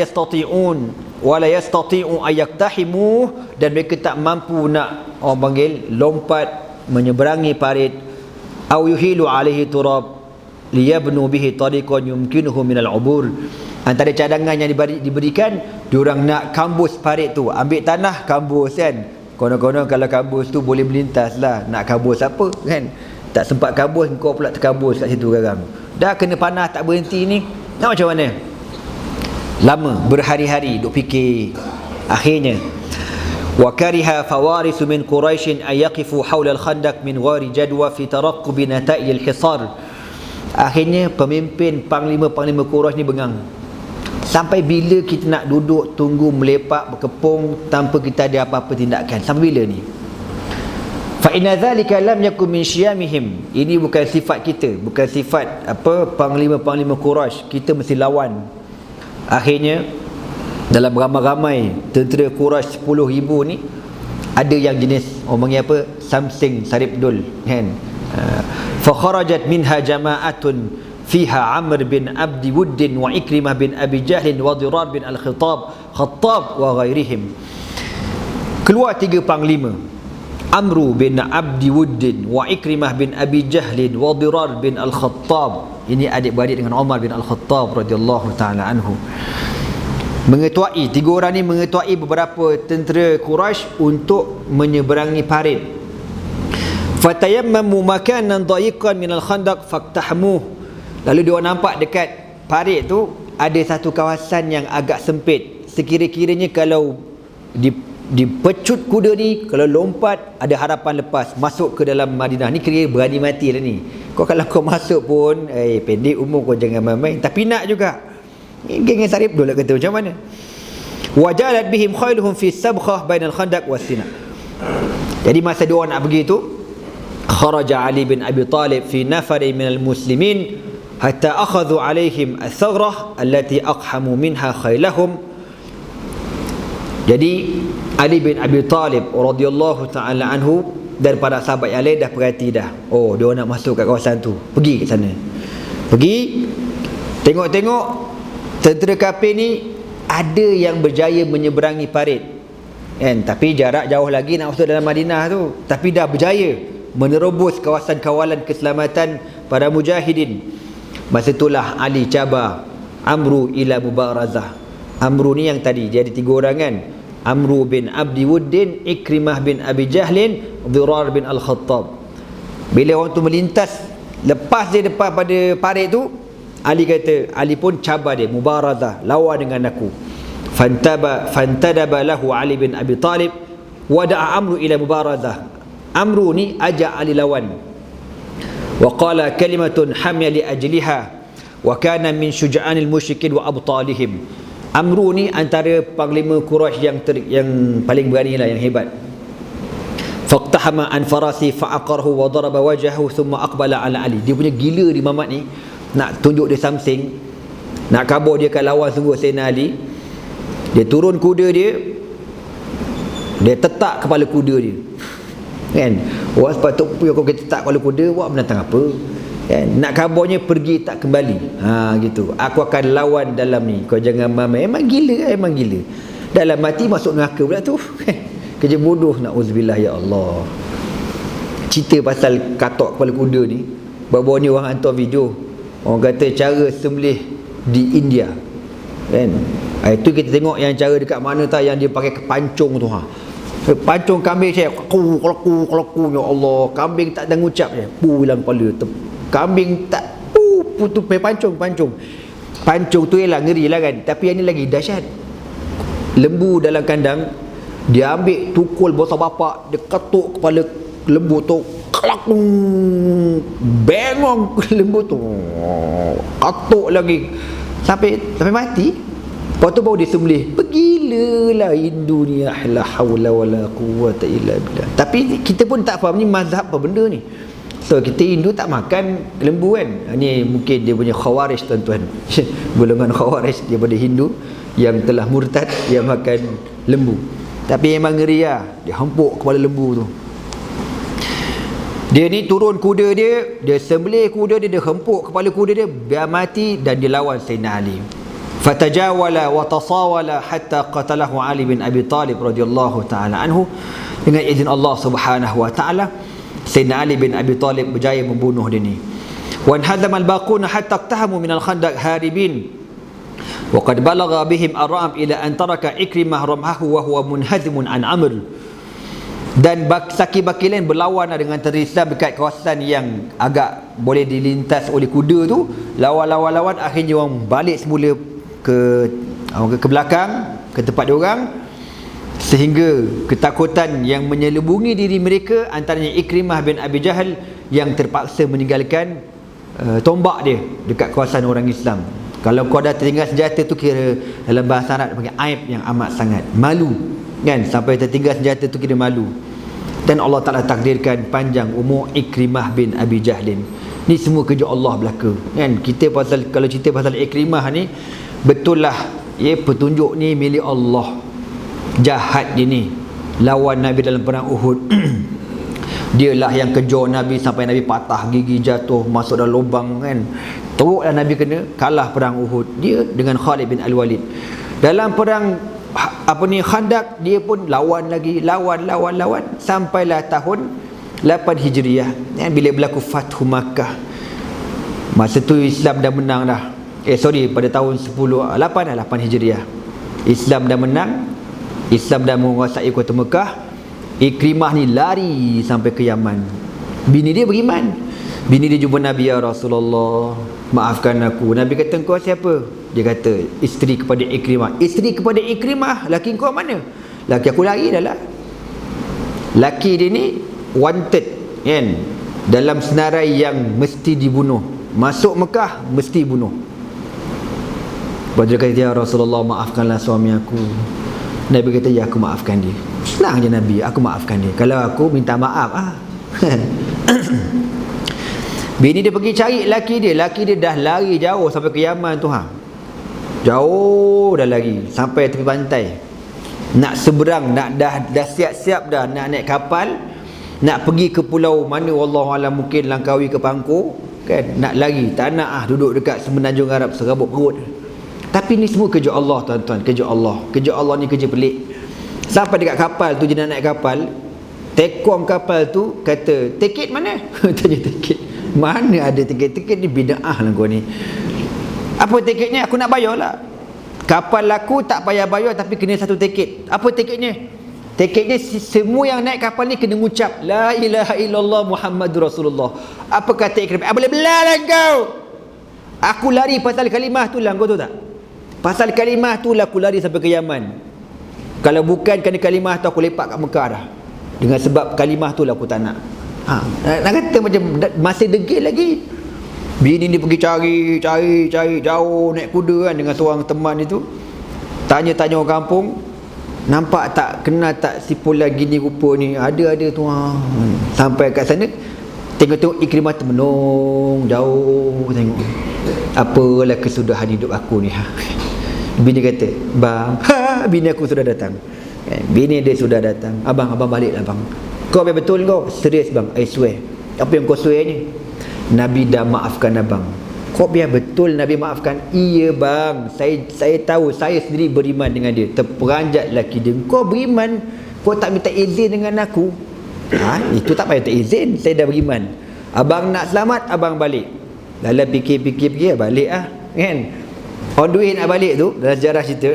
yastati'u ayaktahimu, dan mereka tak mampu nak orang panggil lompat menyeberangi parit. Au yuhilu 'alaihi turab liyabnu bihi tariqan yumkinuhu min al-'ubur. Antara cadangan yang diberikan, diorang nak kambus parit tu, ambil tanah kambus kan. Konon-konon kalau kambus tu boleh melintas lah. Nak kambus apa kan? Tak sempat kabus, kau pula terkabus kat situ garang. Dah kena panah tak berhenti ni, nak macam mana? Lama, berhari-hari duk fikir. Akhirnya wa kariha fawarisu min quraisy an yaqifu hawla al-khandaq min ghairi jadwa fi taraqqub nata'ij al-hisar. Akhirnya pemimpin panglima Quraisy ni bengang. Sampai bila kita nak duduk tunggu melepak berkepung tanpa kita ada apa-apa tindakan? Sampai bila ni? Fa inna dhalika lam yakun min syiyamihim. Ini bukan sifat kita, bukan sifat panglima Quraisy. Kita mesti lawan. Akhirnya dalam ramai-ramai tentera Quraisy 10,000 ni, ada yang jenis orang panggil apa, Samsing Saripdul kan. Fa kharajat minha jama'atun fiha Amr bin Abdi Wuddin wa Ikrimah bin Abi Jahlin wa Dirar bin Khattab wa ghairihim. Keluar 3 panglima, Amru bin Abdi Wuddin wa Ikrimah bin Abi Jahlin wa Dirar bin Al-Khattab. Ini adik-beradik dengan Umar bin Al-Khattab radhiyallahu ta'ala anhu. Mengetuai, 3 orang ni mengetuai beberapa tentera Quraisy untuk menyeberangi parit. Fatayammamu makanan dhayiqan min al-khandaq faqtahamuh. Lalu dia nampak dekat parit tu ada satu kawasan yang agak sempit. Sekira-kiranya kalau dipecut kuda ni, kalau lompat ada harapan lepas masuk ke dalam Madinah. Ni kira berani mati dah ni. Kalau kau masuk pun pendek umur kau jangan main-main, tapi nak juga. Geng Sarip dulu kata macam mana. wajalat bihim khailuhum fi sabkhah bainal khandaq was-sina. Jadi masa dia nak pergi tu, kharaja Ali bin Abi Talib fi nafari minal muslimin hatta akhadhu alaihim al-thagrah allati aqhamu minha khailahum. Jadi Ali bin Abi Talib radhiyallahu ta'ala anhu dan para sahabat yang lain dah perhati dah, oh dia nak masuk kat kawasan tu, pergi ke sana. Pergi tengok-tengok tentera kafir ni ada yang berjaya menyeberangi parit kan, tapi jarak jauh lagi nak masuk dalam Madinah tu, tapi dah berjaya menerobos kawasan kawalan keselamatan para mujahidin. Masa itulah Ali cabar Amru ila mubarazah. Amru ni yang tadi dia ada 3 orang kan, Amru bin Abdi Wuddin, Ikrimah bin Abi Jahlin, Dhirar bin Al-Khattab. Bila orang tu melintas, lepas dia depan pada parit tu, Ali kata, Ali pun cabar dia, mubarazah, lawan dengan aku. Fantadaba lahu Ali bin Abi Talib wada'a Amru ila mubarazah. Amru ni ajak Ali lawan. Wa qala kalimatun hamya li ajliha wa kana min syuja'anil musyrikin wa abtalihim. Amru ni antara panglima Quraisy yang paling berani lah, yang hebat. Faqtahama an farasi fa'aqarhu wa daraba wajhahu thumma aqbala ala Ali. Dia punya gila di Mamat ni, nak tunjuk dia something, nak kabur dia kat lawan sungguh Sayyidina Ali. Dia turun kuda dia tetak kepala kuda dia kan. Orang sepatutnya kau tetak kepala kuda, buat menantang apa kan? Nak kabarnya pergi tak kembali, gitu. Aku akan lawan dalam ni, kau jangan mamai. Memang gila. Dalam mati masuk neraka pula tu. Kerja bodoh, na'udzubillah, ya Allah. Cerita pasal katok kepala kuda ni, baru-baru ni orang hantar video, orang kata cara sembelih di India kan. Itu kita tengok yang cara dekat mana tak, yang dia pakai kepancung tu, pancung kambing saya, kelaku, ya Allah. Kambing tak ada ngucap je, hilang kepala. Kambing tak putu pancung tu ialah ngeri lah kan. Tapi yang ni lagi dahsyat. Lembu dalam kandang, dia ambil tukul besar bapak, dia ketuk kepala lembu tu, kelaku, bengong lembu tu, ketuk lagi sampai mati. Lepas tu baru dia sembelih. Bergilalah Hindu ni, la haula wala quwwata illa billah. Tapi kita pun tak faham ni mazhab apa benda ni. So kita Hindu tak makan lembu kan. Ni mungkin dia punya khawarij tuan-tuan. Golongan khawarij daripada Hindu yang telah murtad, yang makan lembu. Tapi memang ngeri lah, dia hempuk kepala lembu tu. Dia ni turun kuda dia sembelih kuda dia hempuk kepala kuda dia, biar mati, dan dia lawan Sayyidina Ali. Fatajawala wa tasawala hatta qatalahu Ali bin Abi Talib radhiyallahu ta'ala anhu. Dengan izin Allah Subhanahu wa ta'ala, Sayyidina Ali bin Abi Talib berjaya membunuh dia ni. Wa hadama al-baquna hatta iqtahamu min al-khandaq haribin. Wa qad balagha bihim ar-ram ila an taraka Ikrimah ramhahu wa huwa munhazimun an Amr. Dan saki-baki lain berlawan dengan tentera Islam dekat kawasan yang agak boleh dilintas oleh kuda tu. Lawan, akhirnya orang balik semula ke belakang, ke tempat dia orang, sehingga ketakutan yang menyelubungi diri mereka, antaranya Ikrimah bin Abi Jahal yang terpaksa meninggalkan tombak dia dekat kawasan orang Islam. Kalau kau dah tertinggal senjata tu, kira dalam bahasa Arab panggil aib yang amat sangat, malu kan. Sampai tertinggal senjata tu kira malu. Dan Allah Ta'ala takdirkan panjang umur Ikrimah bin Abi Jahlin. Ni semua kerja Allah belaka kan. Kalau cerita pasal Ikrimah ni, betul lah, petunjuk ni milik Allah. Jahat dia ni, lawan Nabi dalam perang Uhud. Dialah yang kejar Nabi sampai Nabi patah gigi, jatuh masuk dalam lubang kan. Teruklah Nabi kena, kalah perang Uhud. Dia dengan Khalid bin Al-Walid. Dalam perang Khandaq, dia pun lawan lagi, lawan sampailah tahun 8 Hijriah kan, bila berlaku Fathu Makkah. Masa tu Islam dah menang dah. Pada tahun 8 Hijriah. Islam dah menang, Islam dah menguasai kota Mekah. Ikrimah ni lari sampai ke Yaman. Bini dia beriman. Bini dia jumpa Nabi, ya Rasulullah, maafkan aku. Nabi kata, kau siapa? Dia kata, isteri kepada Ikrimah. Isteri kepada Ikrimah, laki kau mana? Laki aku lari dah lah. Laki dia ni wanted kan, dalam senarai yang mesti dibunuh. Masuk Mekah mesti bunuh. Lepas dia kata, ya Rasulullah, maafkanlah suami aku. Nabi kata, ya aku maafkan dia. Senang je Nabi, aku maafkan dia. Kalau aku minta maaf bini dia pergi cari laki dia dah lari jauh sampai ke Yaman tu, jauh dah lari sampai tepi pantai, nak seberang, dah siap-siap dah nak naik kapal, nak pergi ke pulau mana wallahualam, mungkin Langkawi ke Pangkor kan, nak lari, tak nak duduk dekat semenanjung Arab serabut perut. Tapi ni semua kerja Allah tuan-tuan, kerja Allah ni kerja pelik. Sampai dekat kapal tu, je nak naik kapal, tekong kapal tu kata, tiket mana? Tanya tiket, mana ada tiket ni bid'ah lah kau ni. Apa tiketnya? Aku nak bayar lah. Kapal aku tak payah bayar tapi kena satu tiket. Apa tiketnya? Tiketnya semua yang naik kapal ni kena ngucap la ilaha illallah Muhammadur Rasulullah. Apa kata Ikrimah? Boleh belah lah kau. Aku lari pasal kalimah tu lah, kau tahu tak? Pasal kalimah tu lah aku lari sampai ke Yaman. Kalau bukan kerana kalimah tu, aku lepak kat Mekah dah. Dengan sebab kalimah tu lah aku tak nak. Nak kata macam masih degil lagi. Bini ni pergi cari jauh, naik kuda kan dengan seorang teman itu. Tanya-tanya orang kampung, nampak tak, kenal tak si Pula gini rupa ni? Ada tu. Sampai kat sana, tengok Ikrimah termenung jauh, tengok. Apalah kesudahan hidup aku ni. Bini kata, bang, bini aku sudah datang. Bini dia sudah datang. Abang baliklah bang. Kau betul kau? Serius bang, I swear. Apa yang kau swear ni? Nabi dah maafkan abang. Kau biar betul Nabi maafkan? Iya bang, saya tahu, saya sendiri beriman dengan dia. Terperanjat laki dia. Kau beriman, kau tak minta izin dengan aku? Itu tak payah minta izin, saya dah beriman. Abang nak selamat, abang balik. Dalam fikir balik kan. On the way nak balik tu, dalam sejarah cerita,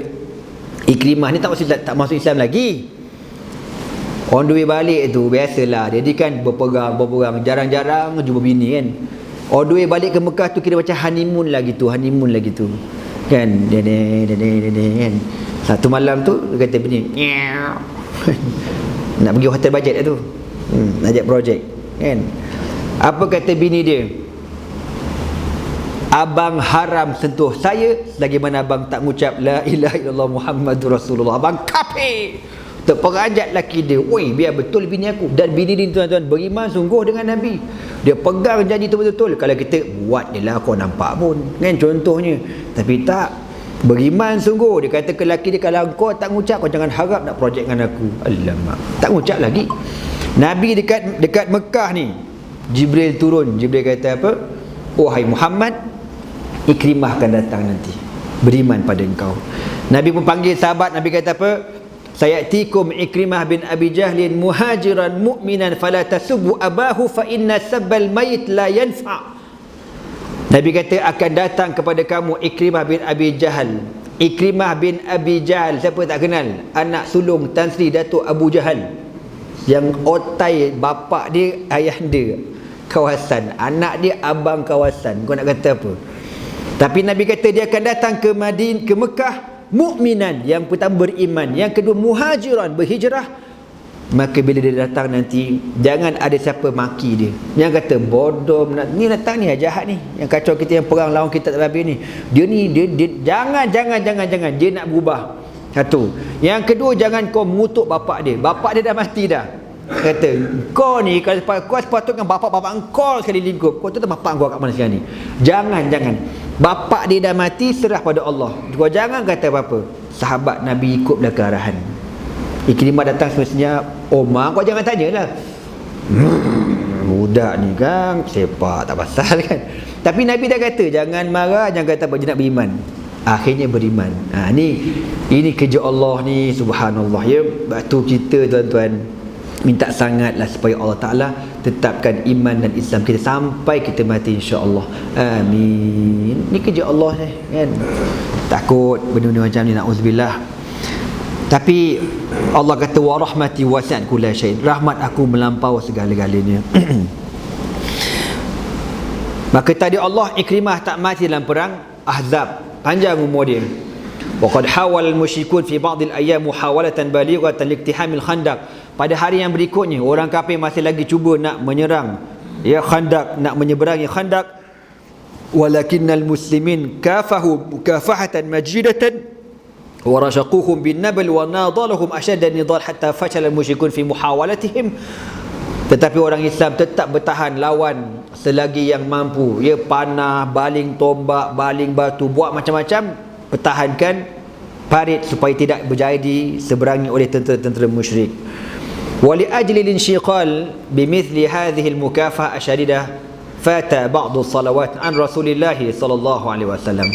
Ikrimah ni tak masuk Islam lagi. On the way balik tu, biasalah dia kan berperang, jarang-jarang jumpa bini kan. On the way balik ke Mekah tu kira macam honeymoon lagi tu kan. Kan. Satu malam tu dia kata bini, nak pergi hotel bajet tu, ajak projek kan. Apa kata bini dia? Abang haram sentuh saya selagi mana abang tak mengucap la ilaha illallah Muhammadur Rasulullah. Abang kafir. Terperanjat laki dia. Oi, biar betul bini aku. Dan bini ni tuan-tuan beriman sungguh dengan Nabi. Dia pegang janji tu betul-betul. Kalau kita buat dia lah, kau nampak pun kan contohnya. Tapi tak, beriman sungguh. Dia kata ke laki dia, kalau kau tak mengucap, kau jangan harap nak projek dengan aku. Alamak, tak mengucap lagi. Nabi dekat Mekah ni, Jibril turun. Jibril kata apa? Wahai Muhammad, Ikrimah akan datang nanti, beriman pada engkau. Nabi pun panggil sahabat. Nabi kata apa? Sayatikum Ikrimah bin Abi Jahlin muhajiran mu'minan fala tasubbu abahu fa inna sabbal mayit la yanfa'. Nabi kata akan datang kepada kamu Ikrimah bin Abi Jahal. Ikrimah bin Abi Jahal, siapa tak kenal? Anak sulung Tan Sri Datuk Abu Jahal, yang otai bapak dia ayah dia kawasan, anak dia abang kawasan. Kau nak kata apa? Tapi Nabi kata dia akan datang ke Mekah mukminan, yang pertama beriman, yang kedua muhajiran, berhijrah. Maka bila dia datang nanti, jangan ada siapa maki dia, yang kata bodoh ni datang ni jahat ni, yang kacau kita, yang perang lawan kita tak habis ni. Dia jangan dia nak berubah. Satu. Yang kedua, jangan kau mengutuk bapak dia dah mati dah. Kata kau ni, kalau kau sepatutnya bapak engkau sekali lingkup, kau tu bapak kau kat mana sekarang ni. Jangan bapak dia dah mati, serah pada Allah. Kau jangan kata apa-apa. Sahabat Nabi ikut belakang arahan. Ikrimah datang semestinya, mak kau jangan tanyalah, budak ni kan sepak tak pasal kan. Tapi Nabi dah kata jangan marah, jangan kata apa, dia nak beriman. Akhirnya beriman. Ini kerja Allah ni, subhanallah ya. Batu kita tuan-tuan minta sangatlah supaya Allah Ta'ala tetapkan iman dan Islam kita sampai kita mati, insya-Allah. Amin. Ni kerja Allah kan. Takut benda-benda macam ni, na'udzubillah. Tapi Allah kata wa rahmati wasi'at kulla syai'. Rahmat aku melampau segala-galanya. Maka tadi Allah, Ikrimah tak mati dalam perang Ahzab, panjang umur dia. Wa qad hawal al-musyrikun fi ba'd al-ayyam muhawalatan balighatan liqtihamil khandaq. Pada hari yang berikutnya, orang kafir masih lagi cuba nak menyerang Khandaq, nak menyeberangi Khandaq. Walakinnal muslimin kafahu mukafahatan majidatan ورشقوهم بالنبل وناضلهم أشد النضال حتى فشل المشركون في محاولتهم. Tetapi orang Islam tetap bertahan lawan selagi yang mampu. Ya, panah, baling tombak, baling batu, buat macam-macam, pertahankan parit supaya tidak berjaya diseberangi oleh tentera-tentera musyrik. Wali ajli linshiqal bimithli hadhihi almukafah asyadidah fata ba'du salawat an Rasulillah sallallahu alaihi wasallam.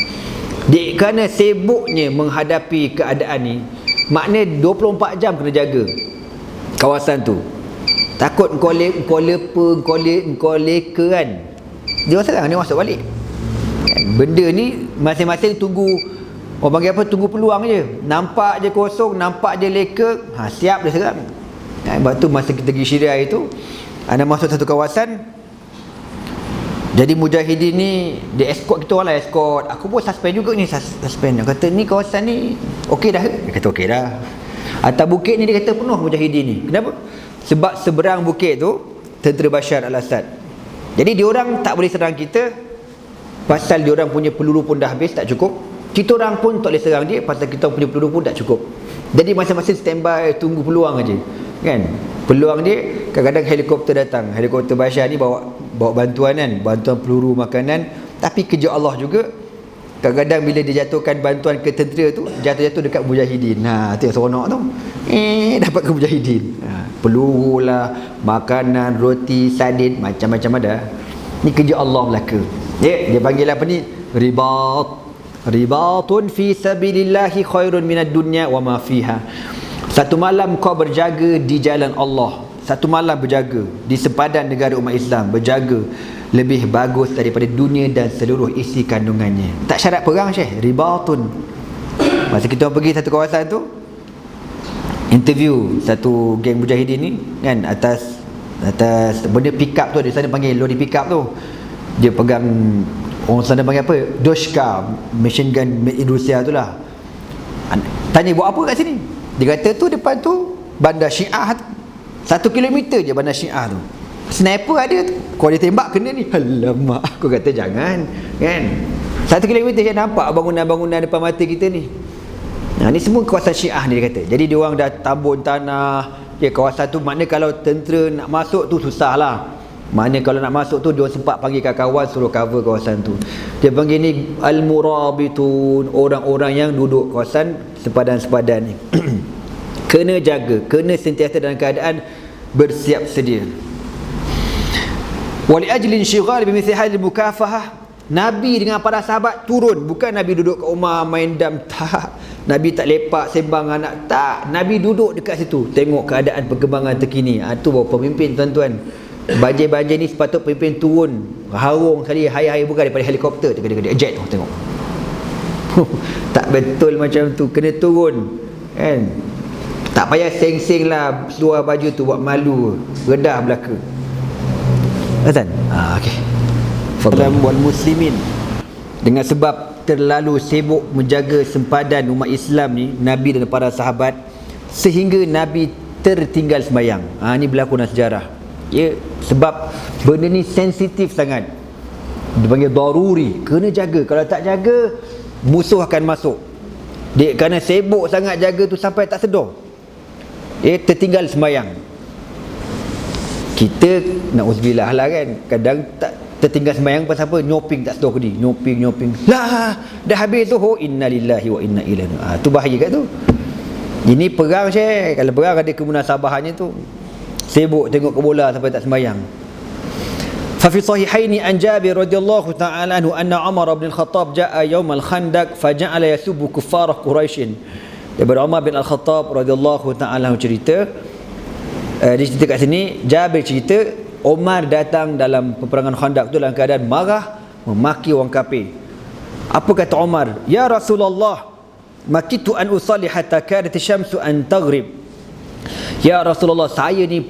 Kerana sibuknya menghadapi keadaan ni, maknanya 24 jam kena jaga kawasan tu. Takut kau leka kan. Dia sekarang ni masuk balik. Benda ni masing-masing tunggu, orang panggil apa, tunggu peluang je. Nampak je kosong, nampak je leka, siap dia serang. Sebab tu masa kita pergi Syria itu, anda masuk satu kawasan, jadi mujahidin ni dia escort kita orang lah, escort. Aku pun suspend juga ni, suspend. Dia kata ni kawasan ni okey dah. Dia kata okey dah. Atas bukit ni dia kata penuh mujahidin ni. Kenapa? Sebab seberang bukit tu tentera Bashar al-Assad. Jadi diorang tak boleh serang kita pasal diorang punya peluru pun dah habis, tak cukup. Kita orang pun tak boleh serang dia pasal kita punya peluru pun tak cukup. Jadi masing-masing standby tunggu peluang aja. Kan? Peluang dia kadang-kadang helikopter datang. Helikopter Bashar ni bawa bantuan kan, bantuan peluru, makanan. Tapi kerja Allah juga, kadang-kadang bila dia jatuhkan bantuan ke tentera tu, jatuh-jatuh dekat mujahidin. Tu yang seronok tu. Dapat ke mujahidin. Peluru lah, makanan, roti, sardin, macam-macam ada. Ni kerja Allah belaka. Dia panggil apa ni? Ribatun fi sabilillahi khairun minad dunya wa ma fiha. Satu malam kau berjaga di jalan Allah, satu malam berjaga di sempadan negara umat Islam, berjaga lebih bagus daripada dunia dan seluruh isi kandungannya. Tak syarat perang, Syekh. Ribatun. Masa kita pergi satu kawasan tu, interview satu geng mujahidin ni kan, atas benda pick up tu, di sana panggil lori pick up tu. Dia pegang, orang sana panggil apa, Doshka, machine gun made in Rusia tu lah. Tanya buat apa kat sini? Dia kata tu depan tu bandar Syiah tu. 1 kilometer je bandar Syiah tu. Sniper ada tu. Kalau dia tembak kena ni. Alamak, aku kata jangan. Kan? 1 kilometer je nampak bangunan-bangunan depan mata kita ni. Ni semua kawasan Syiah ni dia kata. Jadi dia orang dah tabun tanah. Kawasan tu makna kalau tentera nak masuk tu susah lah. Makna kalau nak masuk tu dia sempat panggil kawan suruh cover kawasan tu. Dia panggil ni al-murabitun, orang-orang yang duduk kawasan sepadan-sepadan ni. Kena jaga, kena sentiasa dalam keadaan bersiap sedia. Wali ajlin syighal bimithli hadhihi mukafahah, Nabi dengan para sahabat turun, bukan Nabi duduk kat rumah main dam, tak. Nabi tak lepak sembang anak, tak. Nabi duduk dekat situ tengok keadaan perkembangan terkini. Tu baru pemimpin, tuan-tuan. Banjir-banjir ni sepatut pemimpin turun harung sekali, hai-hai, bukan daripada helikopter dia jet tu tengok. Tak betul macam tu, kena turun kan. Tak payah seng-seng lah seluar baju tu buat malu, redah belaka. Azan? Okey. Fadlan wal muslimin. Dengan sebab terlalu sibuk menjaga sempadan umat Islam ni, Nabi dan para sahabat, sehingga Nabi tertinggal sembahyang. Ni berlaku dalam sejarah. Sebab benda ni sensitif sangat. Dipanggil daruri, kena jaga. Kalau tak jaga, musuh akan masuk. Dia kerana sibuk sangat jaga tu sampai tak sedar, tertinggal sembahyang. Kita na'udzubillah lah kan, kadang tak tertinggal sembahyang pasal apa? Nyoping tak sedar ke dia. Nyoping lah, dah habis tu. Innalillahi wa inna ilaihi. Tu bahaya kat tu. Ini perang, Syekh. Kalau perang ada kemunasabahannya tu. Sibuk tengok ke bola sampai tak sembahyang. Fa fi sahihaini an Jabir radhiyallahu ta'ala anhu anna Umar bin Al-Khattab jaa yaum al-Khandaq faja'ala yasubbu kuffar Quraisy. Daripada Umar bin Al-Khattab radhiyallahu ta'ala cerita, dia cerita kat sini, Jabir cerita Umar datang dalam peperangan Khandaq tu dalam keadaan marah, memaki orang kafir. Apa kata Umar? Ya Rasulullah, makitu an usalli hatta kadat asy-syamsu an taghrib. Ya Rasulullah, saya ni,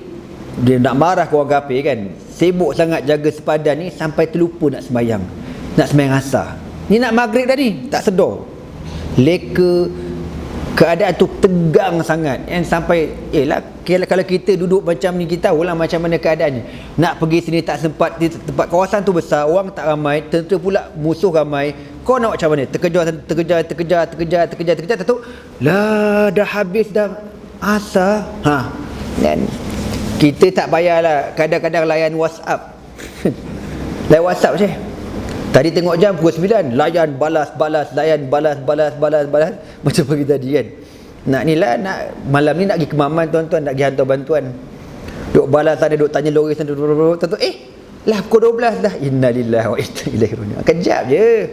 dia nak marah ke orang kafir kan, sibuk sangat jaga sepadan ni sampai terlupa nak sembahyang, nak sembahyang asar. Ni nak maghrib tadi, tak sedar, leka keadaan tu tegang sangat sampai kalau kita duduk macam ni, kita tahulah macam mana keadaannya. Nak pergi sini tak sempat, di tempat kawasan tu besar, orang tak ramai, tentu pula musuh ramai. Kau nak macam mana? Terkejar tu lah, dah habis dah asar. Dan kita tak payahlah kadang-kadang layan WhatsApp. Layan WhatsApp je. Tadi tengok jam pukul 9, layan balas, layan balas. Macam pagi tadi kan. Nak malam ni nak pergi ke Maman tuan-tuan, nak pergi hantar bantuan. Duk balas sana, duk tanya lori sana, tuan-tuan, lah pukul 12 dah. Innalillahi wa inna ilaihi raji'un. Kejap je.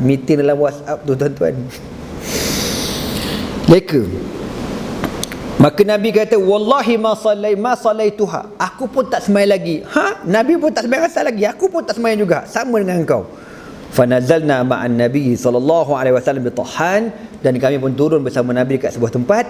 Meeting dalam WhatsApp tu tuan-tuan. Leka. Maka Nabi kata, wallahi ma sallaituha. Aku pun tak sembahyang lagi. Nabi pun tak sembahyang asar lagi. Aku pun tak sembahyang juga. Sama dengan engkau. Fanazalna ma'an Nabi sallallahu alaihi wasallam bi Tahan, dan kami pun turun bersama Nabi dekat sebuah tempat.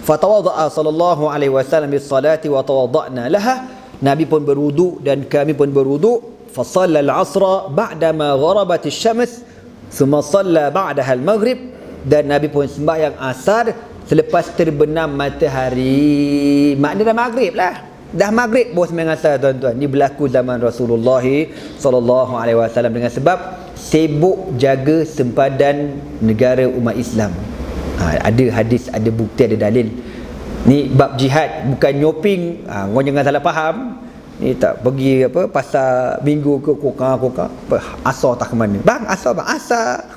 Fatawadda'a sallallahu alaihi wasallam bis salati wa tawadda'na laha. Nabi pun berwuduk dan kami pun berwuduk. Fa shalla al-'asra ba'da ma gharabat asy-syams, thumma shalla ba'daha al-maghrib. Dan Nabi pun sembahyang asar selepas terbenam matahari. Maknanya dah maghrib lah. Dah maghrib baru sembahyang asar tuan-tuan. Ini berlaku zaman Rasulullah sallallahu alaihi wasallam dengan sebab sibuk jaga sempadan negara umat Islam. Ada hadis, ada bukti, ada dalil. Ni bab jihad, bukan nyoping. Kau jangan salah faham. Ni tak pergi pasar minggu ke kokang asar tak ke mana. Bang asar.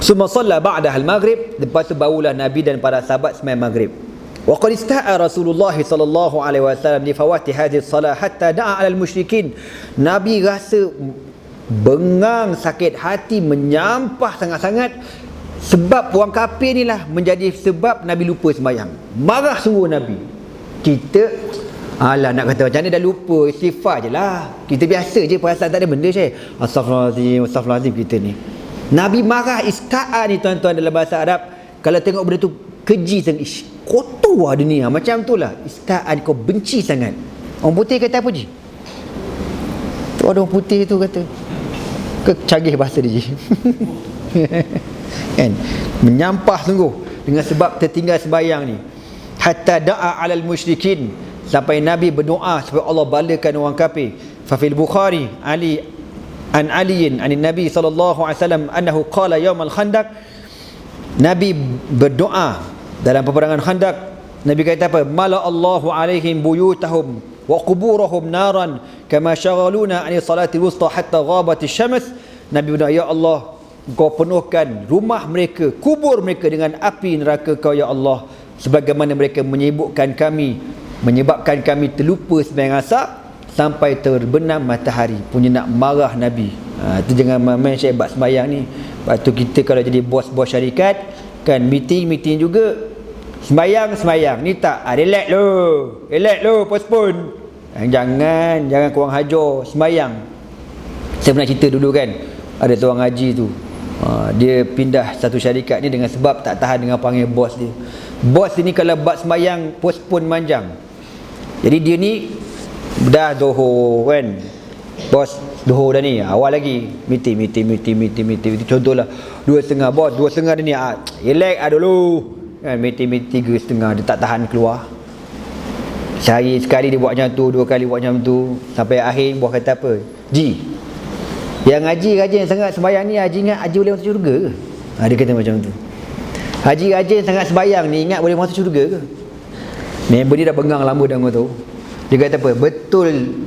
Summa shalla ba'daha al-maghrib. Lepas tu barulah Nabi dan para sahabat sembahyang maghrib. Wa qad ista'a Rasulullah sallallahu alaihi wasallam li fawati hadhihi as-salah hatta da'a 'ala al-musyrikin. Nabi rasa bengang, sakit hati, menyampah sangat-sangat sebab orang kafir ni lah menjadi sebab Nabi lupa sembahyang. Marah sungguh Nabi. Kita nak kata macam ni dah lupa, istighfar je lah. Kita biasa je, perasaan tak ada benda je. Astaghfirullahalazim kita ni. Nabi marah, ista'a ni tuan-tuan dalam bahasa Arab. Kalau tengok benda tu keji sangat, kotor lah dunia, macam tu lah. Ista'a kau benci sangat. Orang putih kata apa je? Tu ada orang putih tu kata, canggih bahasa dia je. Kan? Menyampah sungguh dengan sebab tertinggal sembahyang ni. Hatta da'a 'alal musyrikin, sampai Nabi berdoa supaya Allah balakan orang kafir. Fa fil Bukhari an aliyin anin Nabi sallallahu alaihi wasallam annahu qala yaumal khandaq. Nabi berdoa dalam peperangan Khandaq. Nabi kata apa? Mala Allahu alaihim buyutahum wa quburahum naran kama syaghaluna an salati wusta hatta ghabat asy-syams. Nabi berdoa, ya Allah, Kau penuhkan rumah mereka, kubur mereka dengan api neraka Kau ya Allah, sebagaimana mereka menyebabkan kami terlupa sembahyang asar sampai terbenam matahari. Punya nak marah Nabi. Itu jangan main syaibat sembahyang ni. Lepas tu kita kalau jadi bos-bos syarikat kan, meeting juga, sembahyang ni tak, relax lo, postpone. Jangan kurang hajar sembahyang. Saya pernah cerita dulu kan, ada seorang haji tu, dia pindah satu syarikat ni dengan sebab tak tahan dengan panggil bos dia. Bos ni kalau buat sembahyang postpone manjang. Jadi dia ni dah Zuhur kan, bos Zuhur dah ni, awal lagi meeting. Contohlah 2.30, bos 2.30 dah ni, relax dulu kan, meeting 3.30, dia tak tahan keluar. Sehari sekali dia buat macam tu, 2 kali buat macam tu, sampai akhir bos kata apa, Ji, yang haji rajin sangat sembahyang ni, haji ingat haji boleh masuk syurga ke? Dia kata macam tu. Haji rajin sangat sembahyang ni, ingat boleh masuk syurga ke? Member dia dah bengang lama dah tu. Dia kata apa?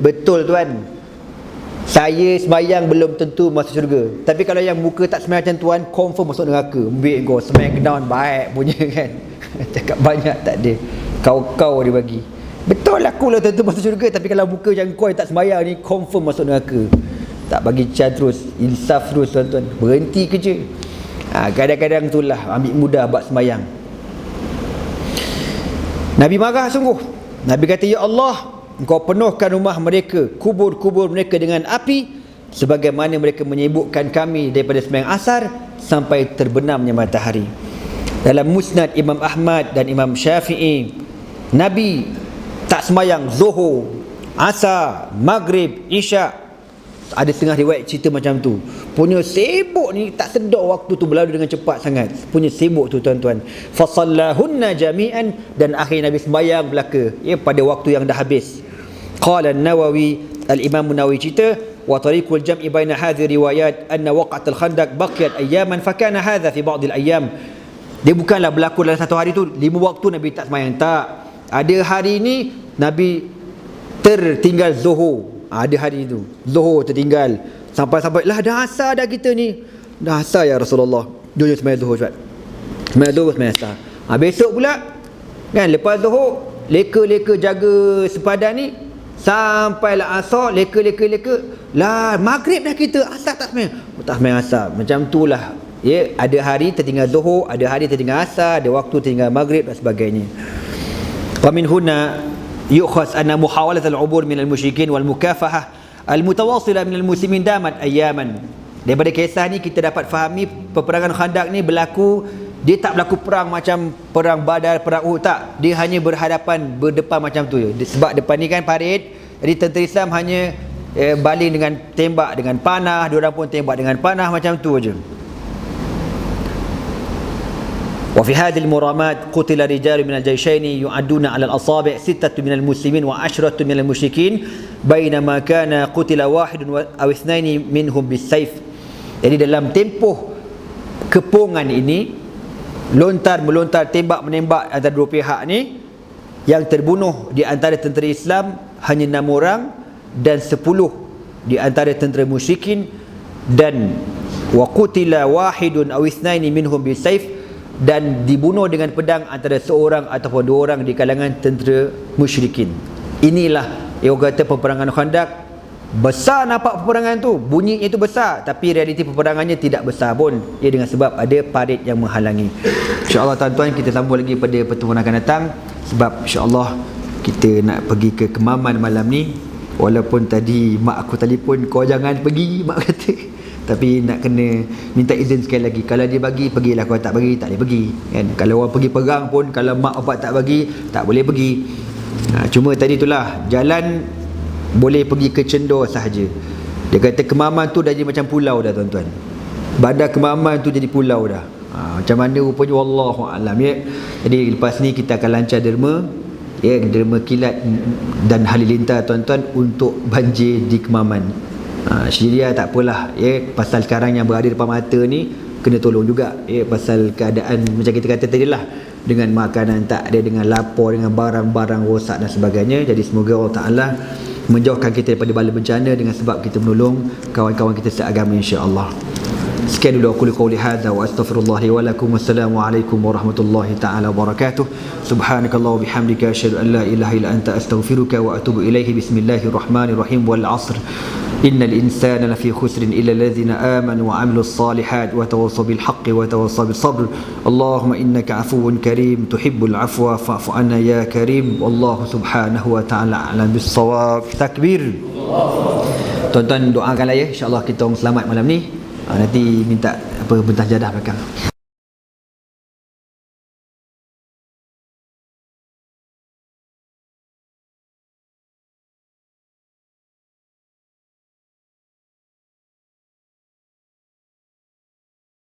Betul tuan, saya sembahyang belum tentu masuk syurga, tapi kalau yang muka tak sembahyang macam tuan, confirm masuk neraka. Ambil kau sembahyang kedown baik punya kan. Cakap banyak tak ada, kau dia bagi. Betul aku lah tentu masuk syurga, tapi kalau muka macam kau yang tak sembahyang ni, confirm masuk neraka. Tak bagi can terus, insaf terus tuan-tuan, berhenti kerja. Kadang-kadang itulah ambil mudah buat sembahyang. Nabi marah sungguh. Nabi kata, ya Allah, Engkau penuhkan rumah mereka, kubur-kubur mereka dengan api, sebagaimana mereka menyibukkan kami daripada sembahyang asar sampai terbenamnya matahari. Dalam Musnad Imam Ahmad dan Imam Syafi'i, Nabi tak sembahyang Zuhur, Asar, Maghrib, Isya Ada setengah riwayat cerita macam tu. Punya sibuk ni, tak sedar waktu tu berlalu dengan cepat sangat. Punya sibuk tu tuan-tuan. Fasallahunna jami'an, dan akhir Nabi sembahyang belaka pada waktu yang dah habis. Qala an-Nawawi, al-Imam Nawawi cerita, wa tariqul jam'i baina hadhihi riwayat anna waqat al-khandaq baqiyat ayyaman fa kana hadha fi ba'd al-ayyam. Dia bukanlah berlaku dalam satu hari tu 5 waktu Nabi tak sembahyang, tak. Ada hari ni Nabi tertinggal zuhur. Ada hari tu zuhur tertinggal, sampai lah dah asar dah, kita ni dah asar ya Rasulullah, jom sembahyang zuhur cepat, sembahyang zuhur, sembahyang asar. Besok pula kan, lepas zuhur leka-leka jaga sepadan ni sampailah asar, leka lah maghrib dah, kita asar tak sembahyang asar. Macam tu lah ada hari tertinggal zuhur, ada hari tertinggal asar, ada waktu tertinggal maghrib dan sebagainya. Wa min huna yukhas anna muhawalat al-ubur min al-musyrikin wal mukafahah al-mutawasila min al-muslimin damat ayyaman. Daripada kisah ni kita dapat fahami peperangan Khandaq ni berlaku, dia tak berlaku perang macam perang Badar, perang Uhud, tak. Dia hanya berdepan macam tu je. Sebab depan ni kan parit, jadi tentera Islam hanya baling dengan tembak dengan panah, diorang pun tembak dengan panah, macam tu je. وفي هذه المرامات قتل رجال من الجيشين يعدون على الأصابع 6 من المسلمين و10 من المشركين بينما كان قتل 1 أو 2 منهم بالسيف. Jadi dalam tempoh kepungan ini, melontar tembak menembak antara dua pihak ni, yang terbunuh di antara tentera Islam hanya 6 orang dan 10 di antara tentera musyrikin, dan wa qutila 1 أو 2 minhum bisayf, dan dibunuh dengan pedang antara seorang ataupun 2 orang di kalangan tentera musyrikin. Inilah yang kata peperangan Khandaq. Besar nampak peperangan tu, bunyinya itu besar, tapi realiti peperangannya tidak besar pun, dengan sebab ada parit yang menghalangi. InsyaAllah tuan-tuan, kita sambung lagi pada pertemuan akan datang, sebab insyaAllah kita nak pergi ke Kemaman malam ni. Walaupun tadi mak aku telefon, kau jangan pergi, mak kata, tapi nak kena minta izin sekali lagi. Kalau dia bagi, pergilah. Kalau tak bagi, tak boleh pergi kan. Kalau orang pergi perang pun, kalau mak bapak tak bagi, tak boleh pergi. Cuma tadi itulah, jalan boleh pergi ke Cendor sahaja. Dia kata Kemaman tu dah jadi macam pulau dah tuan-tuan. Bandar Kemaman tu jadi pulau dah. Macam mana rupanya, wallahualam ya. Jadi lepas ni kita akan lancar derma, derma kilat dan halilintar tuan-tuan untuk banjir di Kemaman. Syria tak apalah pasal sekarang yang berada depan mata ni kena tolong juga pasal keadaan macam kita kata tadi lah, dengan makanan tak ada, dengan lapar, dengan barang-barang rosak dan sebagainya. Jadi semoga Allah Ta'ala menjauhkan kita daripada bala bencana dengan sebab kita menolong kawan-kawan kita seagama, insya-Allah. Sekian dulu aku qouli hadza wa astaghfirullah li wa lakum. Wassalamualaikum warahmatullahi taala wabarakatuh. Subhanakallah wa bihamdika asyhadu an la ilaha illa anta astaghfiruka wa atubu ilaihi. Bismillahirrahmanirrahim. Wal 'asr. Innal insana lafi khusrin illa alladhina amanu wa 'amilus salihat wa tawassaw bil haqqi wa tawassaw bis sabr. Allahumma innaka 'afuwun karim tuhibbul 'afwa fa'fu 'anna ya karim. Wallahu subhanahu wa ta'ala a'lam bis shawab. Takbir. Tuan-tuan doakanlah insya-Allah kita orang selamat malam ni. Nanti minta bentah jadah belakang.